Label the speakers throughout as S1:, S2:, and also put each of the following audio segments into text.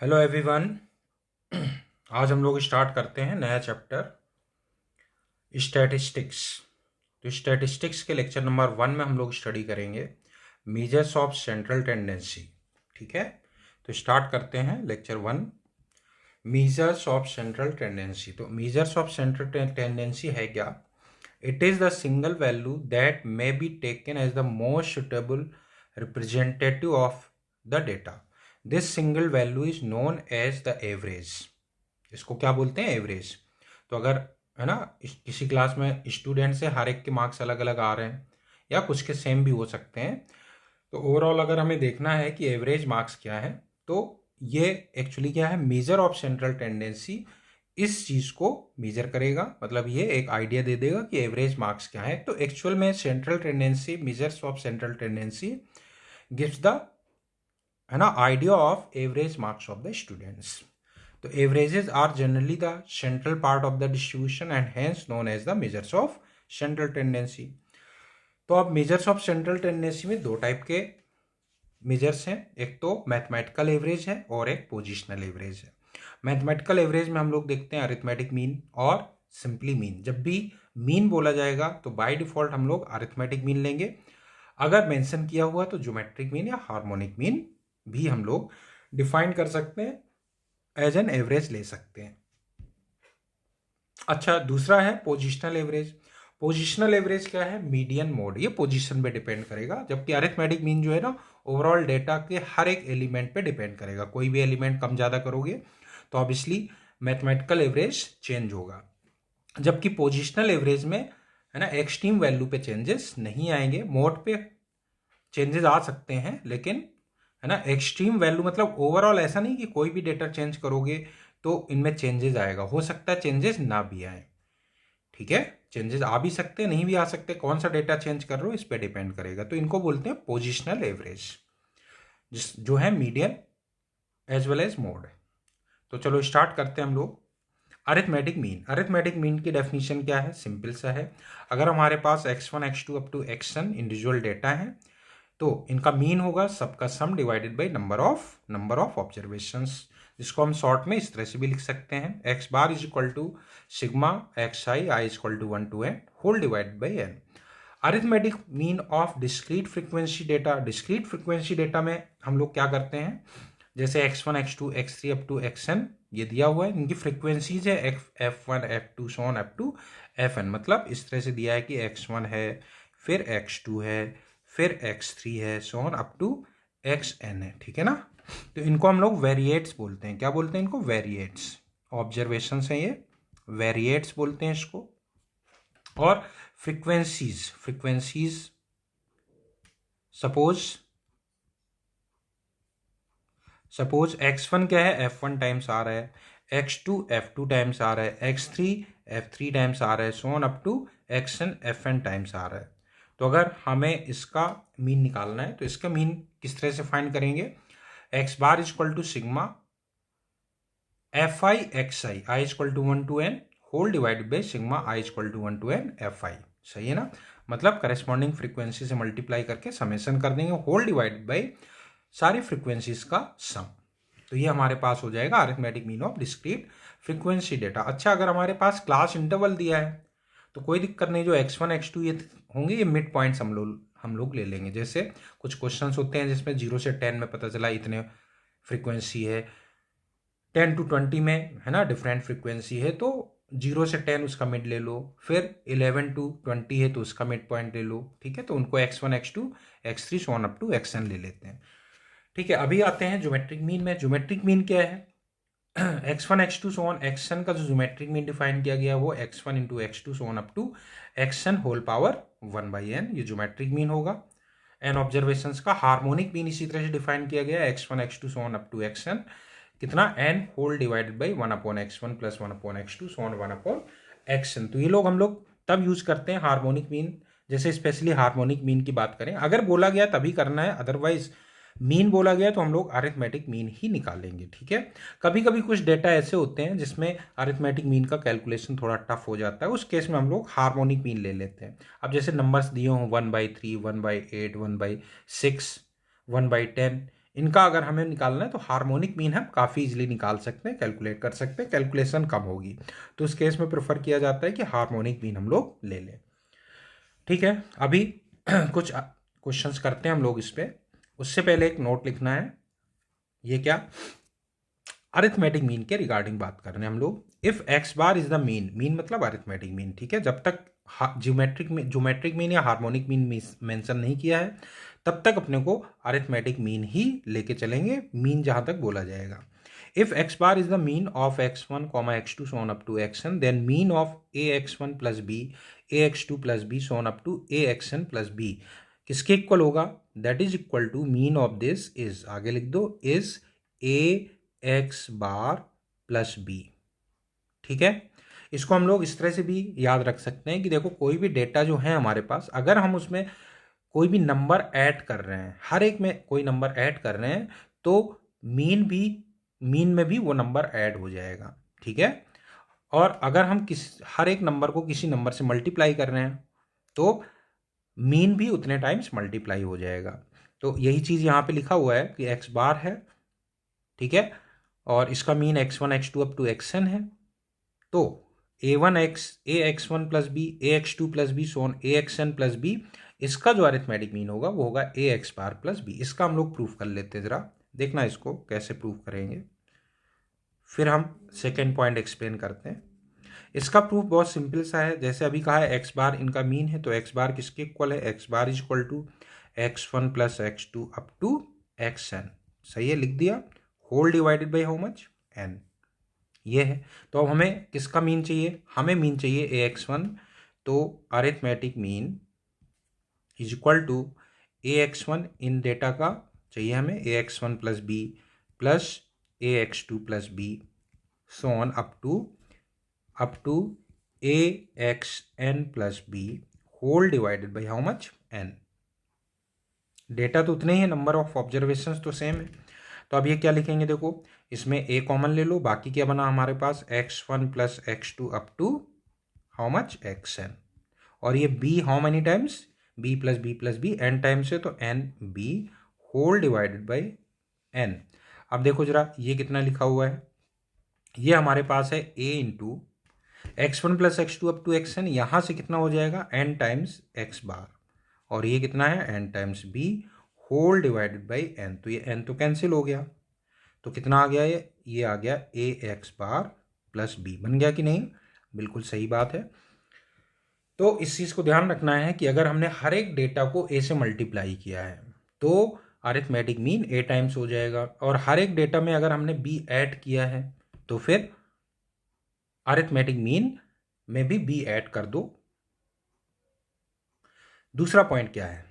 S1: Hello everyone. आज हम लोग स्टार्ट करते हैं नया चैप्टर स्टैटिस्टिक्स। तो स्टैटिस्टिक्स के लेक्चर नंबर 1 में हम लोग स्टडी करेंगे मेजर्स ऑफ सेंट्रल टेंडेंसी। ठीक है, तो स्टार्ट करते हैं lecture 1, measures of central tendency. तो मेजर्स ऑफ सेंट्रल टेंडेंसी है क्या? It is the single value that may be taken as the most suitable representative of the data. This single value is known as the average. इसको क्या बोलते हैं? Average. तो अगर है ना, किसी क्लास में स्टूडेंट से हर एक के मार्क्स अलग अलग आ रहे हैं या कुछ के सेम भी हो सकते हैं, तो ओवरऑल अगर हमें देखना है कि एवरेज मार्क्स क्या है, तो ये एक्चुअली क्या है, मेजर ऑफ सेंट्रल टेंडेंसी इस चीज़ को मेजर करेगा। मतलब ये एक आइडिया दे देगा कि एवरेज मार्क्स क्या है। तो एक्चुअल में central tendency, measures of central tendency gives the, है ना, idea of average marks of the students. तो averages are generally the central part of the distribution and hence known as the measures of central tendency. तो अब measures of central tendency में दो type के measures हैं, एक तो mathematical average है और एक पोजिशनल एवरेज है। मैथमेटिकल एवरेज में हम लोग देखते हैं अरिथमेटिक मीन और सिंपली मीन। जब भी मीन बोला जाएगा तो बाय डिफॉल्ट हम लोग अरिथमेटिक मीन लेंगे। अगर मेंशन किया हुआ तो ज्योमेट्रिक मीन या हार्मोनिक मीन भी हम लोग डिफाइन कर सकते हैं, एज एन एवरेज ले सकते हैं। अच्छा, दूसरा है पोजिशनल एवरेज। पोजिशनल एवरेज क्या है? Median mode. ये पोजीशन पे डिपेंड करेगा, जबकि अरिथमेटिक मीन जो है ना, ओवरऑल डेटा के हर एक एलिमेंट पे डिपेंड करेगा। कोई भी एलिमेंट कम ज़्यादा करोगे तो ऑब्वियसली मैथमेटिकल एवरेज चेंज होगा, जबकि पोजिशनल एवरेज में, है ना, एक्सट्रीम वैल्यू पे चेंजेस नहीं आएंगे। मोड पे चेंजेस आ सकते हैं, लेकिन है ना, एक्सट्रीम वैल्यू मतलब ओवरऑल ऐसा नहीं कि कोई भी डेटा चेंज करोगे तो इनमें चेंजेस आएगा। हो सकता है चेंजेस ना भी आए, ठीक है, चेंजेस आ भी सकते हैं, नहीं भी आ सकते। कौन सा डेटा चेंज कर रहे हो इस पे डिपेंड करेगा। तो इनको बोलते हैं पोजिशनल एवरेज, जिस जो है median as well as mode. तो चलो स्टार्ट करते हैं हम लोग। Arithmetic mean. अरिथमेटिक मीन की डेफिनेशन क्या है? सिंपल सा है। अगर हमारे पास x1 x2 up to xn individual data है, तो इनका मीन होगा सबका sum divided by number of observations, जिसको हम शॉर्ट में इस तरह से भी लिख सकते हैं, X bar is equal to sigma X I is equal to 1 to n whole divided by n। Arithmetic mean of discrete frequency data. Discrete frequency data में हम लोग क्या करते हैं, जैसे x1 x2 x3 up to xn ये दिया हुआ है, इनकी फ्रीक्वेंसीज है f1 f2 so on up to fn। मतलब इस तरह से दिया है कि x1 है, फिर x2 है, फिर x3 है, so on up to xn है, ठीक है ना। तो इनको हम लोग वेरिएट्स बोलते हैं। क्या बोलते हैं इनको? वेरिएट्स। ऑब्जर्वेशंस हैं ये, वेरिएट्स बोलते हैं इसको। और फ्रीक्वेंसीज सपोज x1 क्या है? f1 टाइम्स आ रहा है, x2 f2 टाइम्स आ रहा है, x3 f3 टाइम्स आ रहा है, so on up to xn fn times आ रहा है। तो अगर हमें इसका मीन निकालना है तो इसका मीन किस तरह से फाइंड करेंगे? x bar is equal to sigma fi xi i is equal to 1 to n whole divided by sigma i is equal to 1 to n fi। सही है ना? मतलब करेस्पॉन्डिंग फ्रीक्वेंसी से मल्टीप्लाई करके समेशन कर देंगे, होल डिवाइडेड बाई सारी frequencies का सम। तो ये हमारे पास हो जाएगा arithmetic mean of discrete frequency data. अच्छा, अगर हमारे पास क्लास इंटरवल दिया है तो कोई दिक्कत नहीं, जो x1 x2 ये होंगे ये मिड पॉइंट्स हम लोग ले लेंगे। जैसे कुछ क्वेश्चंस होते हैं जिसमें 0 से 10 में पता चला इतने फ्रीक्वेंसी है, 10 to 20 में, है ना, डिफरेंट फ्रीक्वेंसी है, तो 0 से 10 उसका मिड ले लो, फिर 11 to 20 है तो उसका मिड पॉइंट ले लो, ठीक है। तो उनको x1 x2 x3 so on up to xn ले लेते हैं, ठीक है। अभी आते हैं ज्योमेट्रिक मीन में। ज्योमेट्रिक मीन क्या है? x1 x2 so on xn का जो ज्योमेट्रिक मीन डिफाइन किया गया है वो x1 into x2 so on up to xn whole power 1/n, ये ज्योमेट्रिक मीन होगा। एन ऑब्जर्वेशंस का हार्मोनिक मीन इसी तरह से डिफाइन किया गया है, x1 x2 so on up to xn कितना, n whole divided by 1/x1 plus 1/x2 so on 1/xn। तो ये लोग हम लोग तब यूज करते हैं हार्मोनिक मीन, जैसे स्पेशली हार्मोनिक मीन की बात करें, अगर बोला गया तभी करना है, अदरवाइज मीन बोला गया तो हम लोग अरिथमेटिक मीन ही निकालेंगे, ठीक है। कभी कभी कुछ डेटा ऐसे होते हैं जिसमें अरिथमेटिक मीन का कैलकुलेशन थोड़ा टफ हो जाता है, उस केस में हम लोग हार्मोनिक मीन ले लेते हैं। अब जैसे नंबर्स दिए हों 1/3 1/8 1/6 1/10, इनका अगर हमें निकालना है तो हार्मोनिक मीन हम काफ़ी इजीली निकाल सकते हैं, कैलकुलेट कर सकते हैं, कैलकुलेशन कम होगी, तो इस केस में प्रेफर किया जाता है कि हार्मोनिक मीन हम लोग ले लें। ठीक है, अभी कुछ क्वेश्चंस करते हैं हम लोग इस पे। उससे पहले एक नोट लिखना है। ये क्या, अरिथमेटिक मीन के रिगार्डिंग बात कर रहे हैं हम लोग। If x bar is the mean, mean मतलब अरिथमेटिक मीन, ठीक है, जब तक ज्योमेट्रिक मीन या हार्मोनिक मीन मेंशन नहीं किया है तब तक अपने को अरिथमेटिक मीन ही लेके चलेंगे, मीन जहां तक बोला जाएगा। If x bar is the mean of x1 x2 so on up to xn, then mean of ax1 plus b ax2 plus b so on up to axn plus b किसके equal होगा, that is equal to mean of this is, आगे लिख दो, is a x bar plus b। ठीक है, इसको हम लोग इस तरह से भी याद रख सकते हैं कि देखो कोई भी डेटा जो है हमारे पास, अगर हम उसमें कोई भी नंबर ऐड कर रहे हैं, हर एक में कोई नंबर ऐड कर रहे हैं, तो मीन में भी वो नंबर ऐड हो जाएगा। ठीक है, और अगर हम हर एक नंबर को किसी नंबर से मल्टीप्लाई कर रहे हैं तो मीन भी उतने टाइम्स मल्टीप्लाई हो जाएगा। तो यही चीज़ यहाँ पे लिखा हुआ है कि एक्स बार है, ठीक है, और इसका mean x1 x2 up to xn है। तो a x1 plus B ax2 plus B so on axn plus B, इसका जो अरिथमेटिक मीन होगा वो होगा A X bar plus B. इसका हम लोग प्रूफ कर लेते हैं, जरा देखना इसको कैसे प्रूफ करेंगे, फिर हम सेकेंड पॉइंट एक्सप्लेन करते हैं। इसका प्रूफ बहुत सिंपल सा है, जैसे अभी कहा है एक्स बार इनका मीन है, तो एक्स बार किसके इक्वल है, X bar is equal to x1 plus x2 up to xn। सही है, लिख दिया, whole divided by how much, n, ये है। तो अब हमें किसका मीन चाहिए, हमें मीन चाहिए ax1, तो arithmetic mean is equal to ax1 इन डेटा का चाहिए हमें ax1 plus b plus ax2 plus b so on up to axn plus b whole divided by how much, n। Data तो उतने ही है, नंबर ऑफ ऑब्जर्वेशंस तो same है। तो अब ये क्या लिखेंगे, देखो इसमें a कॉमन ले लो, बाकी क्या बना हमारे पास x1 plus x2 up to how much, xn, और ये b how many times, b plus b n times है, तो n b whole divided by n। अब देखो जरा ये कितना लिखा हुआ है, ये हमारे पास है a into x1 plus x2 up to xn, यहाँ से कितना हो जाएगा n टाइम्स x बार, और ये कितना है n times b whole divided by n। तो ये n तो कैंसिल हो गया, तो कितना आ गया, ये आ गया ए एक्स बार प्लस बी, बन गया कि नहीं, बिल्कुल सही बात है। तो इस चीज़ को ध्यान रखना है कि अगर हमने हर एक डेटा को ए से मल्टीप्लाई किया है तो अरिथमेटिक मीन ए टाइम्स हो जाएगा, और हर एक डेटा में अगर हमने बी ऐड किया है तो फिर अरिथमेटिक मीन में भी बी ऐड कर दो। दूसरा पॉइंट क्या है,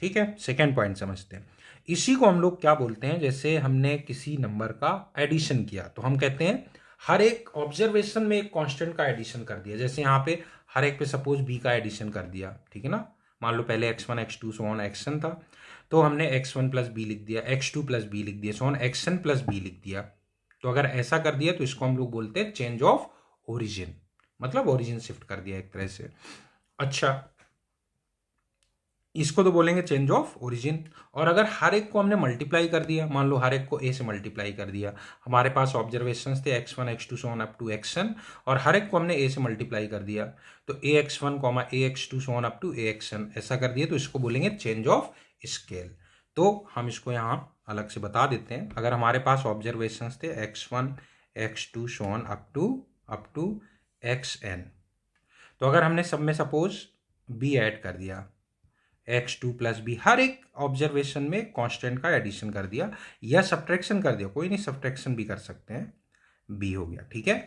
S1: ठीक है, सेकेंड पॉइंट समझते हैं। इसी को हम लोग क्या बोलते हैं, जैसे हमने किसी नंबर का एडिशन किया तो हम कहते हैं हर एक ऑब्जर्वेशन में एक कांस्टेंट का एडिशन कर दिया, जैसे यहाँ पे हर एक पे सपोज बी का एडिशन कर दिया, ठीक है ना, मान लो पहले x1 x2 so on xn था, तो हमने x1 प्लस बी लिख दिया, x2 प्लस बी लिख दिया, so on xn plus b लिख दिया। तो अगर ऐसा कर दिया तो इसको हम लोग बोलते हैं चेंज ऑफ ओरिजिन, मतलब ओरिजिन शिफ्ट कर दिया एक तरह से। अच्छा, इसको तो बोलेंगे चेंज ऑफ ओरिजिन। और अगर हर एक को हमने मल्टीप्लाई कर दिया, मान लो हर एक को ए से मल्टीप्लाई कर दिया, हमारे पास ऑब्जर्वेशंस थे x1 x2 so on up to xn, और हर एक को हमने ए से मल्टीप्लाई कर दिया, तो ax1 ax2 so on up to axn ऐसा कर दिया, तो इसको बोलेंगे चेंज ऑफ स्केल। तो हम इसको यहाँ अलग से बता देते हैं। अगर हमारे पास ऑब्जर्वेशंस थे x1 x2 so on up to xn, तो अगर हमने सब में सपोज b ऐड कर दिया, x2 प्लस बी, हर एक ऑब्जर्वेशन में कांस्टेंट का एडिशन कर दिया या सब्ट्रैक्शन कर दिया, कोई नहीं सब्ट्रैक्शन भी कर सकते हैं, b हो गया, ठीक है।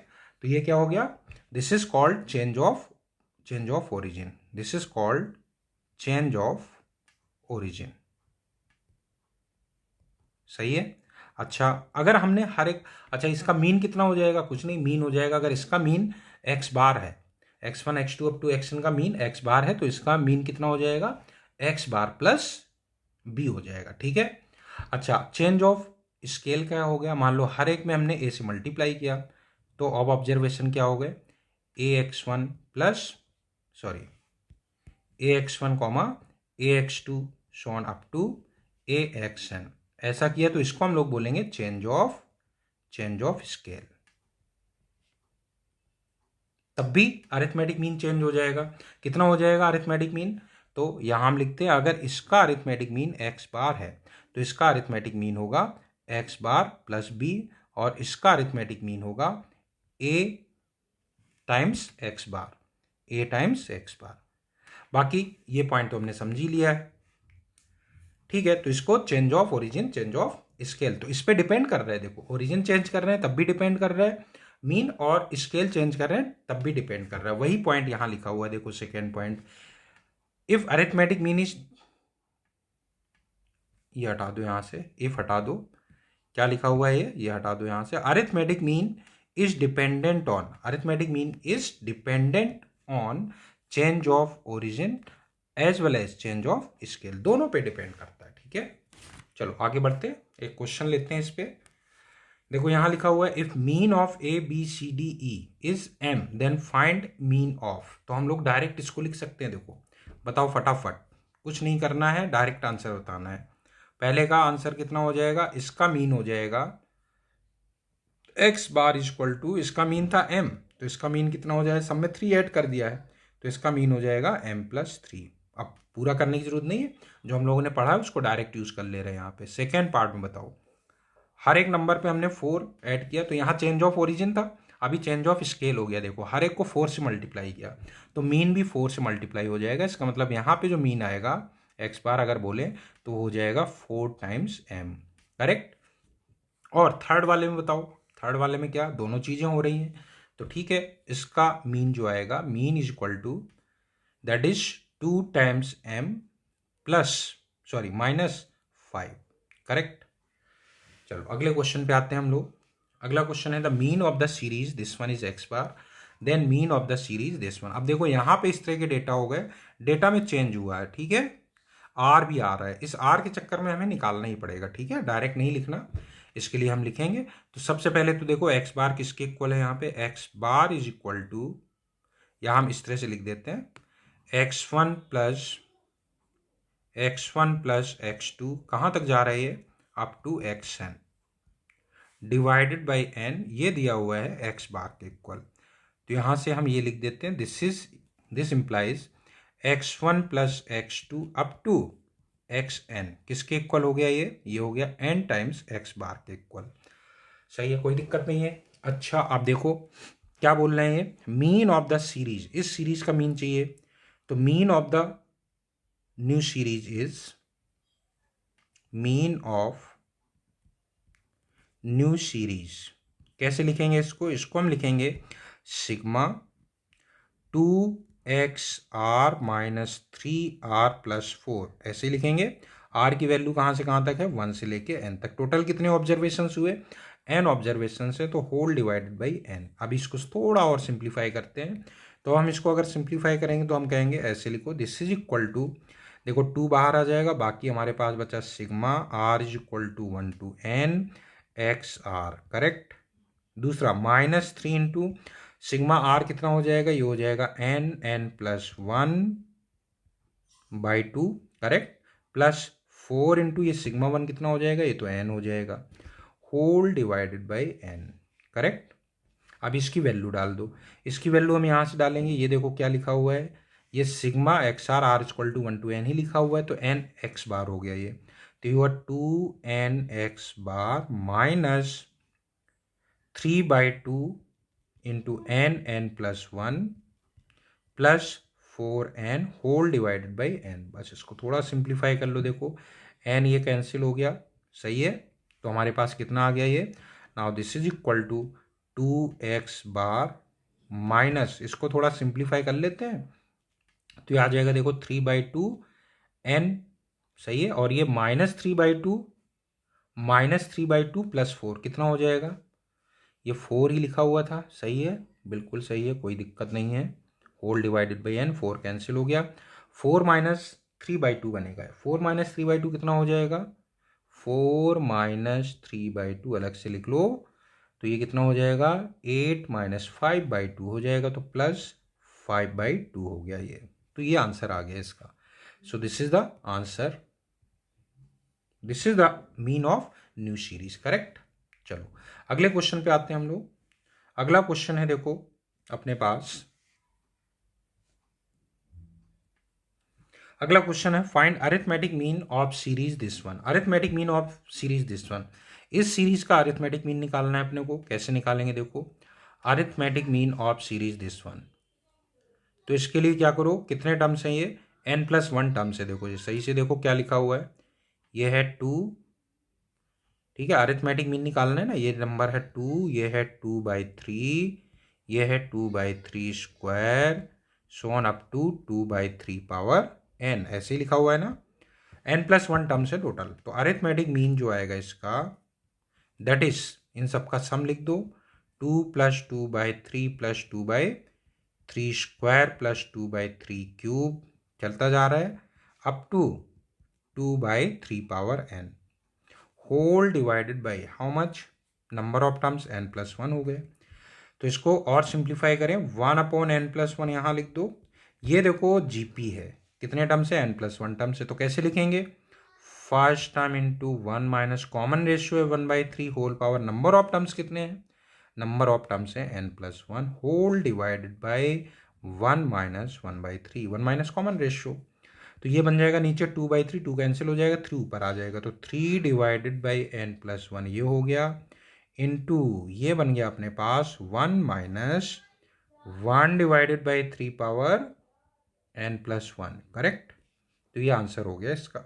S1: तो ये क्या हो गया, this is called change of origin, this is called change of origin, सही है। अच्छा, अगर हमने हर एक, अच्छा इसका मीन कितना हो जाएगा, कुछ नहीं, मीन हो जाएगा, अगर इसका मीन x बार है, x1 x2 up to xn का मीन x बार है, तो इसका मीन कितना हो जाएगा, x बार प्लस b हो जाएगा, ठीक है। अच्छा, चेंज ऑफ स्केल क्या हो गया, मान लो हर एक में हमने a से मल्टीप्लाई किया, तो अब ऑब्जर्वेशन क्या हो गए, ax1 plus ax1 ax2 so on up to axn ऐसा किया तो इसको हम लोग बोलेंगे चेंज ऑफ स्केल। तब भी अरिथमेटिक मीन चेंज हो जाएगा। कितना हो जाएगा अरिथमेटिक मीन? तो यहां हम लिखते हैं अगर इसका अरिथमेटिक मीन x बार है तो इसका अरिथमेटिक मीन होगा x बार प्लस b, और इसका अरिथमेटिक मीन होगा a times x bar, a times x बार। बाकी ये पॉइंट तो हमने समझ ही लिया है, ठीक है। तो इसको change of origin, change of scale, तो इस पे डिपेंड कर रहा है। देखो ओरिजिन चेंज कर रहे हैं तब भी डिपेंड कर रहा है, मीन और स्केल चेंज कर रहे हैं तब भी डिपेंड कर रहा है। वही पॉइंट यहां लिखा हुआ है, देखो second point, if arithmetic mean is, ये हटा दो यहां से, इफ हटा दो, क्या लिखा हुआ है ये हटा दो यहां से। Arithmetic mean is dependent on, arithmetic mean is dependent on change of origin as well as change of scale, दोनों पे डिपेंड करता है, ठीक है। चलो आगे बढ़ते हैं, एक क्वेश्चन लेते हैं इस पे। देखो यहां लिखा हुआ है if mean of A B C D E is M then find mean of, तो हम लोग डायरेक्ट इसको लिख सकते हैं। देखो बताओ फटाफट, कुछ नहीं करना है, डायरेक्ट आंसर बताना है। पहले का आंसर कितना हो जाएगा, इसका मीन हो जाएगा x bar is equal to, इसका मीन था एम, तो इसका मीन कितना हो जाएगा, सब में 3 ऐड कर दिया है तो इसका मीन हो जाएगा एम प्लस 3। अब पूरा करने की जरूरत नहीं है, जो हम लोगों ने पढ़ा है उसको डायरेक्ट यूज कर ले रहे हैं यहाँ पे। सेकेंड पार्ट में बताओ, हर एक नंबर पे हमने 4 ऐड किया, तो यहाँ चेंज ऑफ ओरिजिन था, अभी चेंज ऑफ स्केल हो गया। देखो हर एक को 4 से मल्टीप्लाई किया तो मीन भी 4 से मल्टीप्लाई हो जाएगा। इसका मतलब यहाँ पे जो मीन आएगा एक्स बार अगर बोले तो हो जाएगा 4 टाइम्स एम, करेक्ट। और थर्ड वाले में बताओ, थर्ड वाले में क्या, दोनों चीजें हो रही हैं, तो ठीक है, इसका मीन जो आएगा, mean is equal to that is 2 times M plus, sorry minus 5, correct. चलो अगले क्वेश्चन पे आते हैं हम लोग। अगला क्वेश्चन है the mean of the series, this one is x bar, then mean of the series this one. अब देखो यहां पे इस तरह के डेटा हो गए, डेटा में चेंज हुआ है, ठीक है, आर भी आ रहा है, इस आर के चक्कर में हमें निकालना ही पड़ेगा, ठीक है, डायरेक्ट नहीं लिखना, इसके लिए हम लिखेंगे। तो सबसे पहले तो देखो एक्स बार किसके इक्वल है, यहाँ पे x bar is equal to, यहां हम इस तरह से लिख देते हैं x1 प्लस x2, कहां तक जा रहा है ये, up to xn divided by n, ये दिया हुआ है x बार के इक्वल। तो यहां से हम ये लिख देते हैं this implies x1 plus x2 up to xn किसके इक्वल हो गया, ये हो गया n टाइम्स x बार के इक्वल। सही है, कोई दिक्कत नहीं है। अच्छा आप देखो क्या बोल रहे हैं, मीन ऑफ द सीरीज, इस सीरीज का मीन चाहिए, तो mean of the new series is, mean of new series कैसे लिखेंगे इसको, इसको हम लिखेंगे sigma 2xr minus 3r plus 4, ऐसे लिखेंगे। r की वैल्यू कहां से कहां तक है, 1 से लेके n तक। टोटल कितने ऑब्जर्वेशन हुए, n ऑब्जर्वेशन है, तो होल डिवाइडेड बाई n। अब इसको थोड़ा और सिंप्लीफाई करते हैं, तो हम इसको अगर सिंप्लीफाई करेंगे तो हम कहेंगे ऐसे लिखो, दिस इज इक्वल टू, देखो 2 बाहर आ जाएगा, बाकी हमारे पास बचा sigma r is equal to 1 to n x r, correct. दूसरा माइनस 3 इंटू सिग्मा आर कितना हो जाएगा, ये हो जाएगा n plus 1 by 2, correct, plus 4 into ये सिग्मा 1 कितना हो जाएगा, ये तो n हो जाएगा, whole divided by n, correct. अब इसकी वैल्यू डाल दो, इसकी वैल्यू हम यहां से डालेंगे, ये देखो क्या लिखा हुआ है, ये sigma x r r equal to 1 to n ही लिखा हुआ है, तो n एक्स बार हो गया ये, तो ये 2n x bar minus 3/2 into n plus 1 plus 4n whole divided by n। बस इसको थोड़ा सिंप्लीफाई कर लो, देखो n ये कैंसिल हो गया, सही है, तो हमारे पास कितना आ गया ये, now this is equal to 2x bar minus, इसको थोड़ा सिंप्लीफाई कर लेते हैं, तो ये आ जाएगा देखो 3/2 n, सही है, और ये -3/2 प्लस 4 कितना हो जाएगा, ये 4 ही लिखा हुआ था, सही है, बिल्कुल सही है, कोई दिक्कत नहीं है, whole divided by n, 4 cancel हो गया, 4 माइनस 3/2 बनेगा, 4 माइनस 3/2 कितना हो जाएगा, 4 माइनस 3/2 अलग से लिख लो, तो ये कितना हो जाएगा 8 माइनस 5/2 हो जाएगा, तो प्लस 5/2 हो गया ये, तो ये आंसर आ गया इसका। सो this is the answer. This is the mean of new series, correct. चलो अगले क्वेश्चन पे आते हैं हम लोग। अगला क्वेश्चन है देखो अपने पास, अगला क्वेश्चन है find arithmetic mean of series this one. Arithmetic mean of series this one, इस सीरीज का अरिथमेटिक मीन निकालना है अपने को। कैसे निकालेंगे देखो, arithmetic mean of series this one. तो इसके लिए क्या करो, कितने टर्म्स हैं ये, n+1 टर्म्स है। देखो ये सही से देखो क्या लिखा हुआ है, ये है 2, ठीक है। अरिथमेटिक मीन निकालना है ना, ये नंबर है 2, ये है 2/3, ये है 2/3 so on up to 2/3 power n, ऐसे ही लिखा हुआ है ना। n+1 टर्म्स है टोटल। तो अरिथमेटिक मीन जो आएगा इसका, दैट इज इन सबका सम लिख दो, 2 + 2/3 + 2/3 + 2/3 क्यूब चलता जा रहा है up to 2/3 power n whole divided by how much, number of terms n+1 हो गए। तो इसको और सिंप्लीफाई करें, 1/n+1 यहाँ लिख दो। ये देखो जीपी है, कितने टर्म्स है, n+1 टर्म्स है। तो कैसे लिखेंगे, first term into 1 minus common ratio है 1/3 whole power, number of terms कितने हैं, नंबर ऑफ टर्म्स है n+1 whole divided by 1 minus 1/3, 1 minus common ratio. तो ये बन जाएगा नीचे 2/3, 2 कैंसिल हो जाएगा, 3 ऊपर आ जाएगा। तो 3 डिवाइडेड बाई n+1 ये हो गया, इनटू ये बन गया अपने पास 1 minus 1 divided by 3 power n+1, correct. तो ये आंसर हो गया इसका।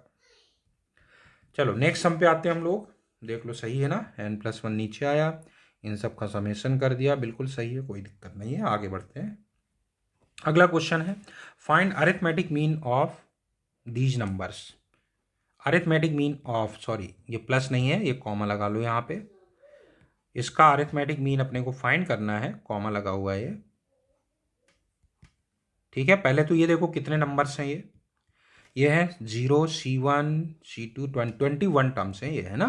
S1: चलो नेक्स्ट सम पे आते हैं हम लोग, देख लो सही है ना, n+1 नीचे आया, इन सब का समेशन कर दिया, बिल्कुल सही है, कोई दिक्कत नहीं है। आगे बढ़ते हैं। अगला क्वेश्चन है find arithmetic mean of these numbers. Arithmetic mean of, sorry ये प्लस नहीं है, ये कॉमा लगा लो यहाँ पे। इसका अरिथमेटिक मीन अपने को फाइंड करना है, कॉमा लगा हुआ है ये, ठीक है। पहले तो ये देखो कितने नंबर्स हैं, ये है 0, C1, C2, 21 टर्म्स हैं ये, है ना।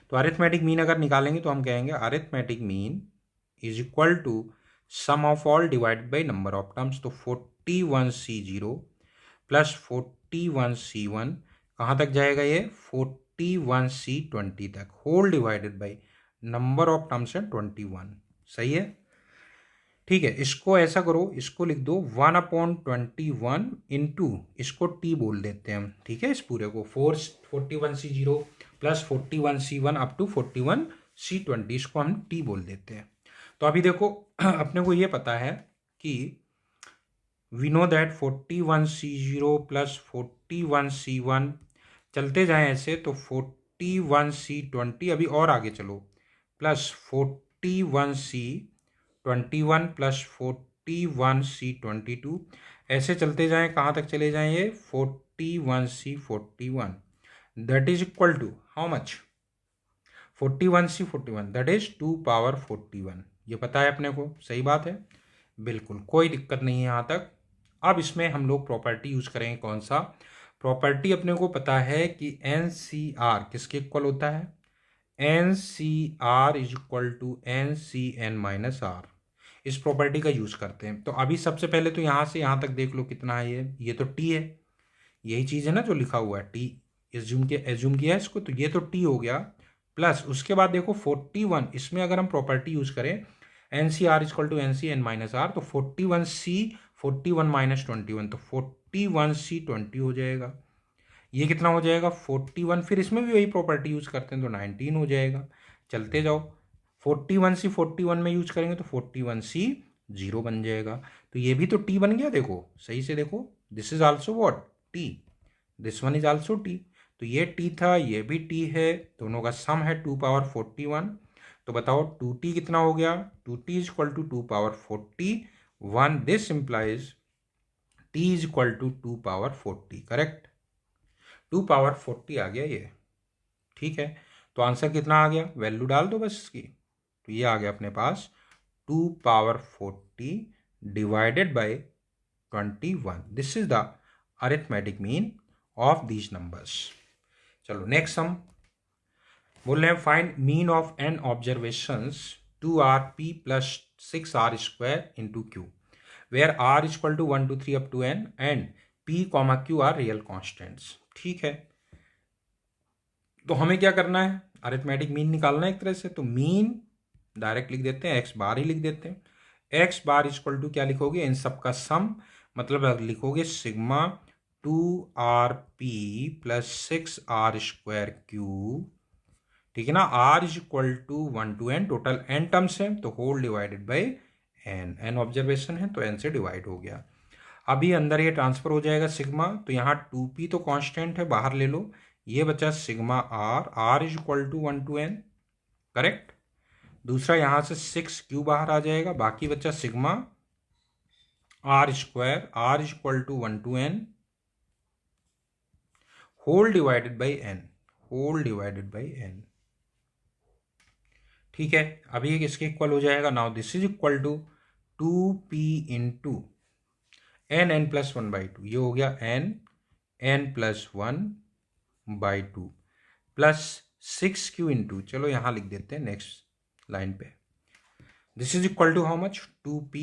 S1: तो अरिथमेटिक मीन अगर निकालेंगे तो हम कहेंगे arithmetic mean is equal to sum of all divided by number of terms. तो 41C0 प्लस 41C1 कहाँ तक जाएगा, ये 41C20 तक whole divided by number of terms है 21, सही है, ठीक है। इसको ऐसा करो, इसको लिख दो 1/21 इंटू, इसको टी बोल देते हैं हम, ठीक है। इस पूरे को 41C0 plus 41C1 up to 41C20, इसको हम टी बोल देते हैं। तो अभी देखो अपने को ये पता है कि we know that 41C0 plus 41C1 चलते जाएं ऐसे तो 41C20, अभी और आगे चलो, प्लस 41C21 प्लस 41C22, ऐसे चलते जाएं, कहाँ तक चले जाएं ये 41C41, that is equal to how much, 41C41, that is 2 power 41। ये पता है अपने को, सही बात है, बिल्कुल कोई दिक्कत नहीं है यहाँ तक। अब इसमें हम लोग प्रॉपर्टी यूज करेंगे, कौन सा प्रॉपर्टी, अपने को पता है कि NCR किसके इक्वल होता है, NCR is equal to NCn-R, इस प्रॉपर्टी का यूज करते हैं। तो अभी सबसे पहले तो यहाँ से यहाँ तक देख लो कितना है ये तो T है, यही चीज़ है ना जो लिखा हुआ है T, एज्यूम किया है इसको, तो ये तो T हो गया। प्लस उसके बाद देखो 41, इसमें अगर हम प्रॉपर्टी यूज करें NCR इक्वल टू NCn-R, तो 41 माइनस 21, तो 41C20 हो जाएगा। ये कितना हो जाएगा 41, फिर इसमें भी वही प्रॉपर्टी यूज करते हैं तो 19 हो जाएगा। चलते जाओ, 41C41 में यूज करेंगे तो 41C0 बन जाएगा। तो ये भी तो T बन गया, देखो सही से देखो, this is also what T, this one is also T। तो ये T था, ये भी T है, दोनों का सम है 2 पावर 41। तो बताओ 2T कितना हो गया, 2T is equal to 2 power 41, this implies T is equal to 2 power 40, correct, 2 power 40 आ गया ये, ठीक है। तो आंसर कितना आ गया, वैल्यू डाल दो बस इसकी, तो ये आ गया अपने पास 2 power 40 divided by 21, this is the arithmetic mean of these numbers. चलो नेक्स्ट हम बोल रहे हैं find mean of n observations 2rp plus 6r² into q, where r is equal to 1 2 3 up to n and p, q are real constants, ठीक है। तो हमें क्या करना है, अरिथमेटिक मीन निकालना है एक तरह से। तो मीन डायरेक्ट लिख देते हैं, एक्स बार ही लिख देते हैं। एक्स बार इक्वल टू क्या लिखोगे, इन सब का सम, मतलब लिखोगे sigma 2rp plus 6r² cube, ठीक है ना। r is equal to 1 to n, total n terms है तो whole divided by n observation है तो n से डिवाइड हो गया। अभी अंदर ये ट्रांसफर हो जाएगा सिग्मा, तो यहाँ 2p तो कांस्टेंट है, बाहर ले लो, ये बचा sigma r is equal to 1 to n, correct. दूसरा यहाँ से 6q बाहर आ जाएगा, बाकी बचा sigma r² is equal to 1 to n whole divided by n, ठीक है। अभी इसके इक्वल हो जाएगा, now this is equal to 2p into n plus 1/2, ये हो गया n plus 1/2 plus 6q into, चलो यहां लिख देते हैं नेक्स्ट लाइन पे, this is equal to how much, 2p,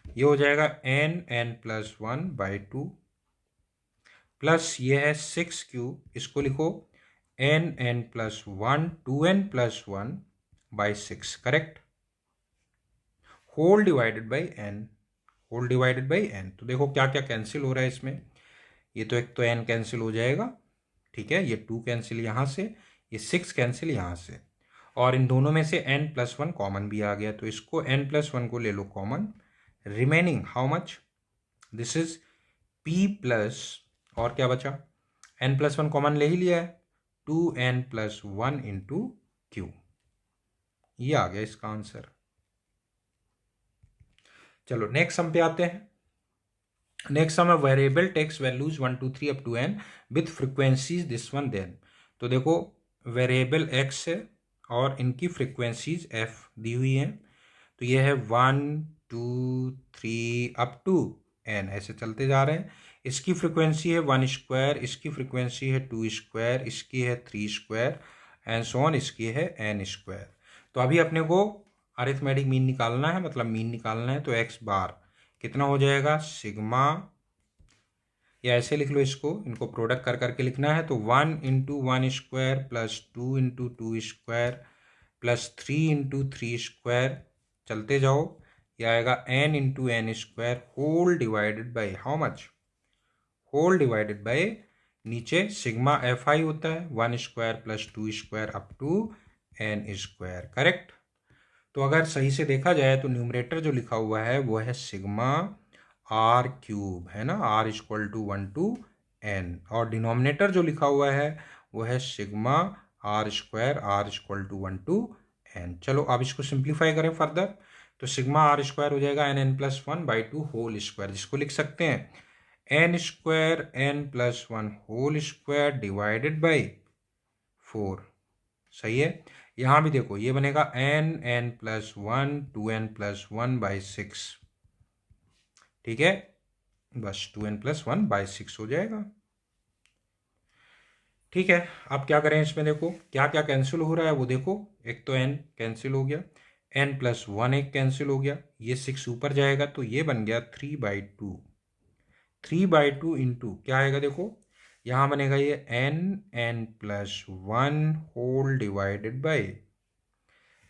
S1: ये हो जाएगा n प्लस 1/2 प्लस ये है 6q, इसको लिखो n plus 1, 2n plus 1/6, correct, whole divided by n, तो देखो क्या क्या कैंसिल हो रहा है इसमें, ये तो एक तो n कैंसिल हो जाएगा, ठीक है, ये 2 कैंसिल यहाँ से, ये 6 कैंसिल यहाँ से, और इन दोनों में से n प्लस 1 कॉमन भी आ गया, तो इसको n प्लस 1 को ले लो common, remaining how much, this is p plus, और क्या बचा, n प्लस 1 कॉमन ले ही लिया है, 2n प्लस 1 इंटू क्यू, ये आ गया इसका आंसर। चलो नेक्स्ट सम पे आते हैं। नेक्स्ट सम है variable takes values 1 2 3 up to n with frequencies this one then. तो देखो वेरिएबल x है और इनकी फ्रिक्वेंसीज f दी हुई हैं, तो ये है 1 2 3 अप टू n, ऐसे चलते जा रहे हैं। इसकी फ्रिक्वेंसी है 1², इसकी फ्रिक्वेंसी है 2², इसकी है 3² एंड सो ऑन, इसकी है n²। तो अभी अपने को अरिथमेटिक मीन निकालना है, मतलब मीन निकालना है, तो x बार कितना हो जाएगा, सिग्मा, या ऐसे लिख लो इसको, इनको प्रोडक्ट कर करके लिखना है, तो 1 into 1² plus 2 into 2² plus 3 into 3², चलते जाओ, यह आएगा n into n² whole divided by how much, whole divided by नीचे सिग्मा fi होता है 1² plus 2² up to n², correct. तो अगर सही से देखा जाए तो न्यूमरेटर जो लिखा हुआ है वो है सिग्मा r³ है ना, r equal to 1 to n, और डिनोमिनेटर जो लिखा हुआ है वो है sigma r² equal to 1 to n। चलो अब इसको सिंप्लीफाई करें फर्दर, तो सिग्मा r² हो जाएगा n प्लस 1/2 होल स्क्वायर, जिसको लिख सकते हैं n² n plus 1 whole square divided by 4, सही है। यहां भी देखो ये बनेगा n प्लस 1 2n प्लस 1/6, ठीक है, बस 2n प्लस 1/6 हो जाएगा, ठीक है। अब क्या करें इसमें, देखो क्या क्या कैंसिल हो रहा है वो देखो, एक तो n कैंसिल हो गया, n प्लस 1 एक कैंसिल हो गया, ये 6 ऊपर जाएगा तो ये बन गया 3/2, 3/2 इंटू क्या आएगा देखो, यहां बनेगा ये n plus 1 whole divided by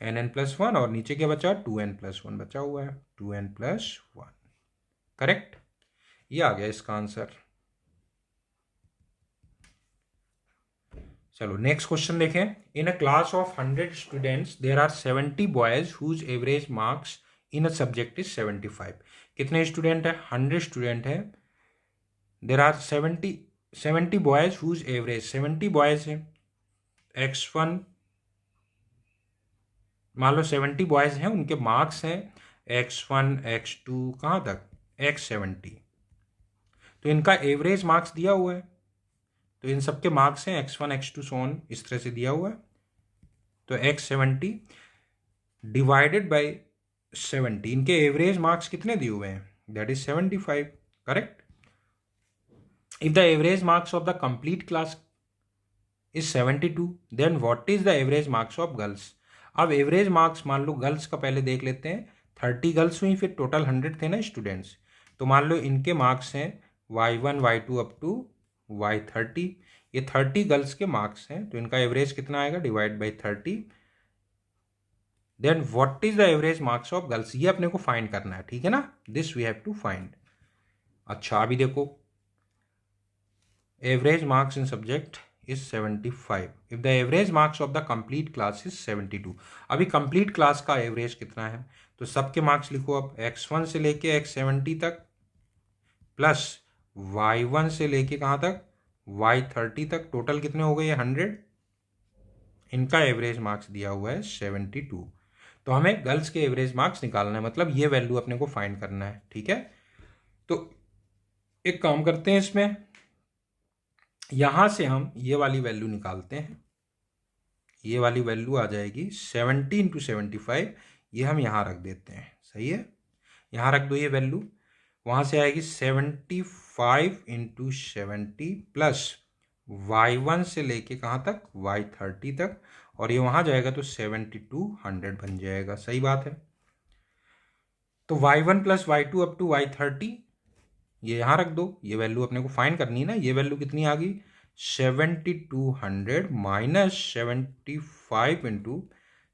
S1: n plus 1, और नीचे क्या बचा, 2n प्लस 1 बचा हुआ है, 2n प्लस 1, करेक्ट, ये आ गया इसका आंसर। चलो नेक्स्ट क्वेश्चन देखें। In a class of 100 students there are 70 boys whose average marks in a subject is 75। कितने स्टूडेंट है, 100 स्टूडेंट है, there are 70 boys whose average, 70 boys है, x1 मान लो 70 बॉयज हैं, उनके मार्क्स हैं x1 x2 कहाँ तक x70, तो इनका एवरेज मार्क्स दिया हुआ है, तो इन सबके मार्क्स हैं x1 x2 सो ऑन, इस तरह से दिया हुआ है, तो x70 डिवाइडेड बाय 70, इनके एवरेज मार्क्स कितने दिए हुए हैं, that is 75, correct. If the average marks of the complete class is 72, then what is the average marks of girls. अब एवरेज मार्क्स मान लो गर्ल्स का पहले देख लेते हैं, 30 गर्ल्स हुई, फिर टोटल 100 थे ना स्टूडेंट्स, तो मान लो इनके मार्क्स हैं y1 y2 up to y30, ये 30 गर्ल्स के मार्क्स हैं, तो इनका एवरेज कितना आएगा, divide by 30। Then what is the average marks of girls, ये अपने को फाइंड करना है, ठीक है ना, this we have to find. अच्छा अभी देखो, average marks in subject is 75 if the average marks of the complete class is 72। अभी कंप्लीट क्लास का एवरेज कितना है, तो सबके मार्क्स लिखो अब, x1 से लेके x70 तक प्लस y1 से लेके कहाँ तक, y30 तक, टोटल कितने हो गए, ये 100। इनका एवरेज मार्क्स दिया हुआ है 72। तो हमें गर्ल्स के एवरेज मार्क्स निकालना है, मतलब ये वैल्यू अपने को फाइंड करना है, ठीक है। तो एक काम करते हैं, इसमें यहां से हम ये वाली वैल्यू निकालते हैं, ये वाली वैल्यू आ जाएगी 70 इंटू 75, ये हम यहाँ रख देते हैं, सही है, यहाँ रख दो ये वैल्यू, वहाँ से आएगी 75 इंटू 70 प्लस y1 से लेके कहाँ तक, y30 तक, और ये वहाँ जाएगा तो 7200 बन जाएगा, सही बात है। तो y1 plus y2 up to y30 ये यहाँ रख दो, ये वैल्यू अपने को फाइंड करनी है ना, ये वैल्यू कितनी आ गई, 7200 minus 75 into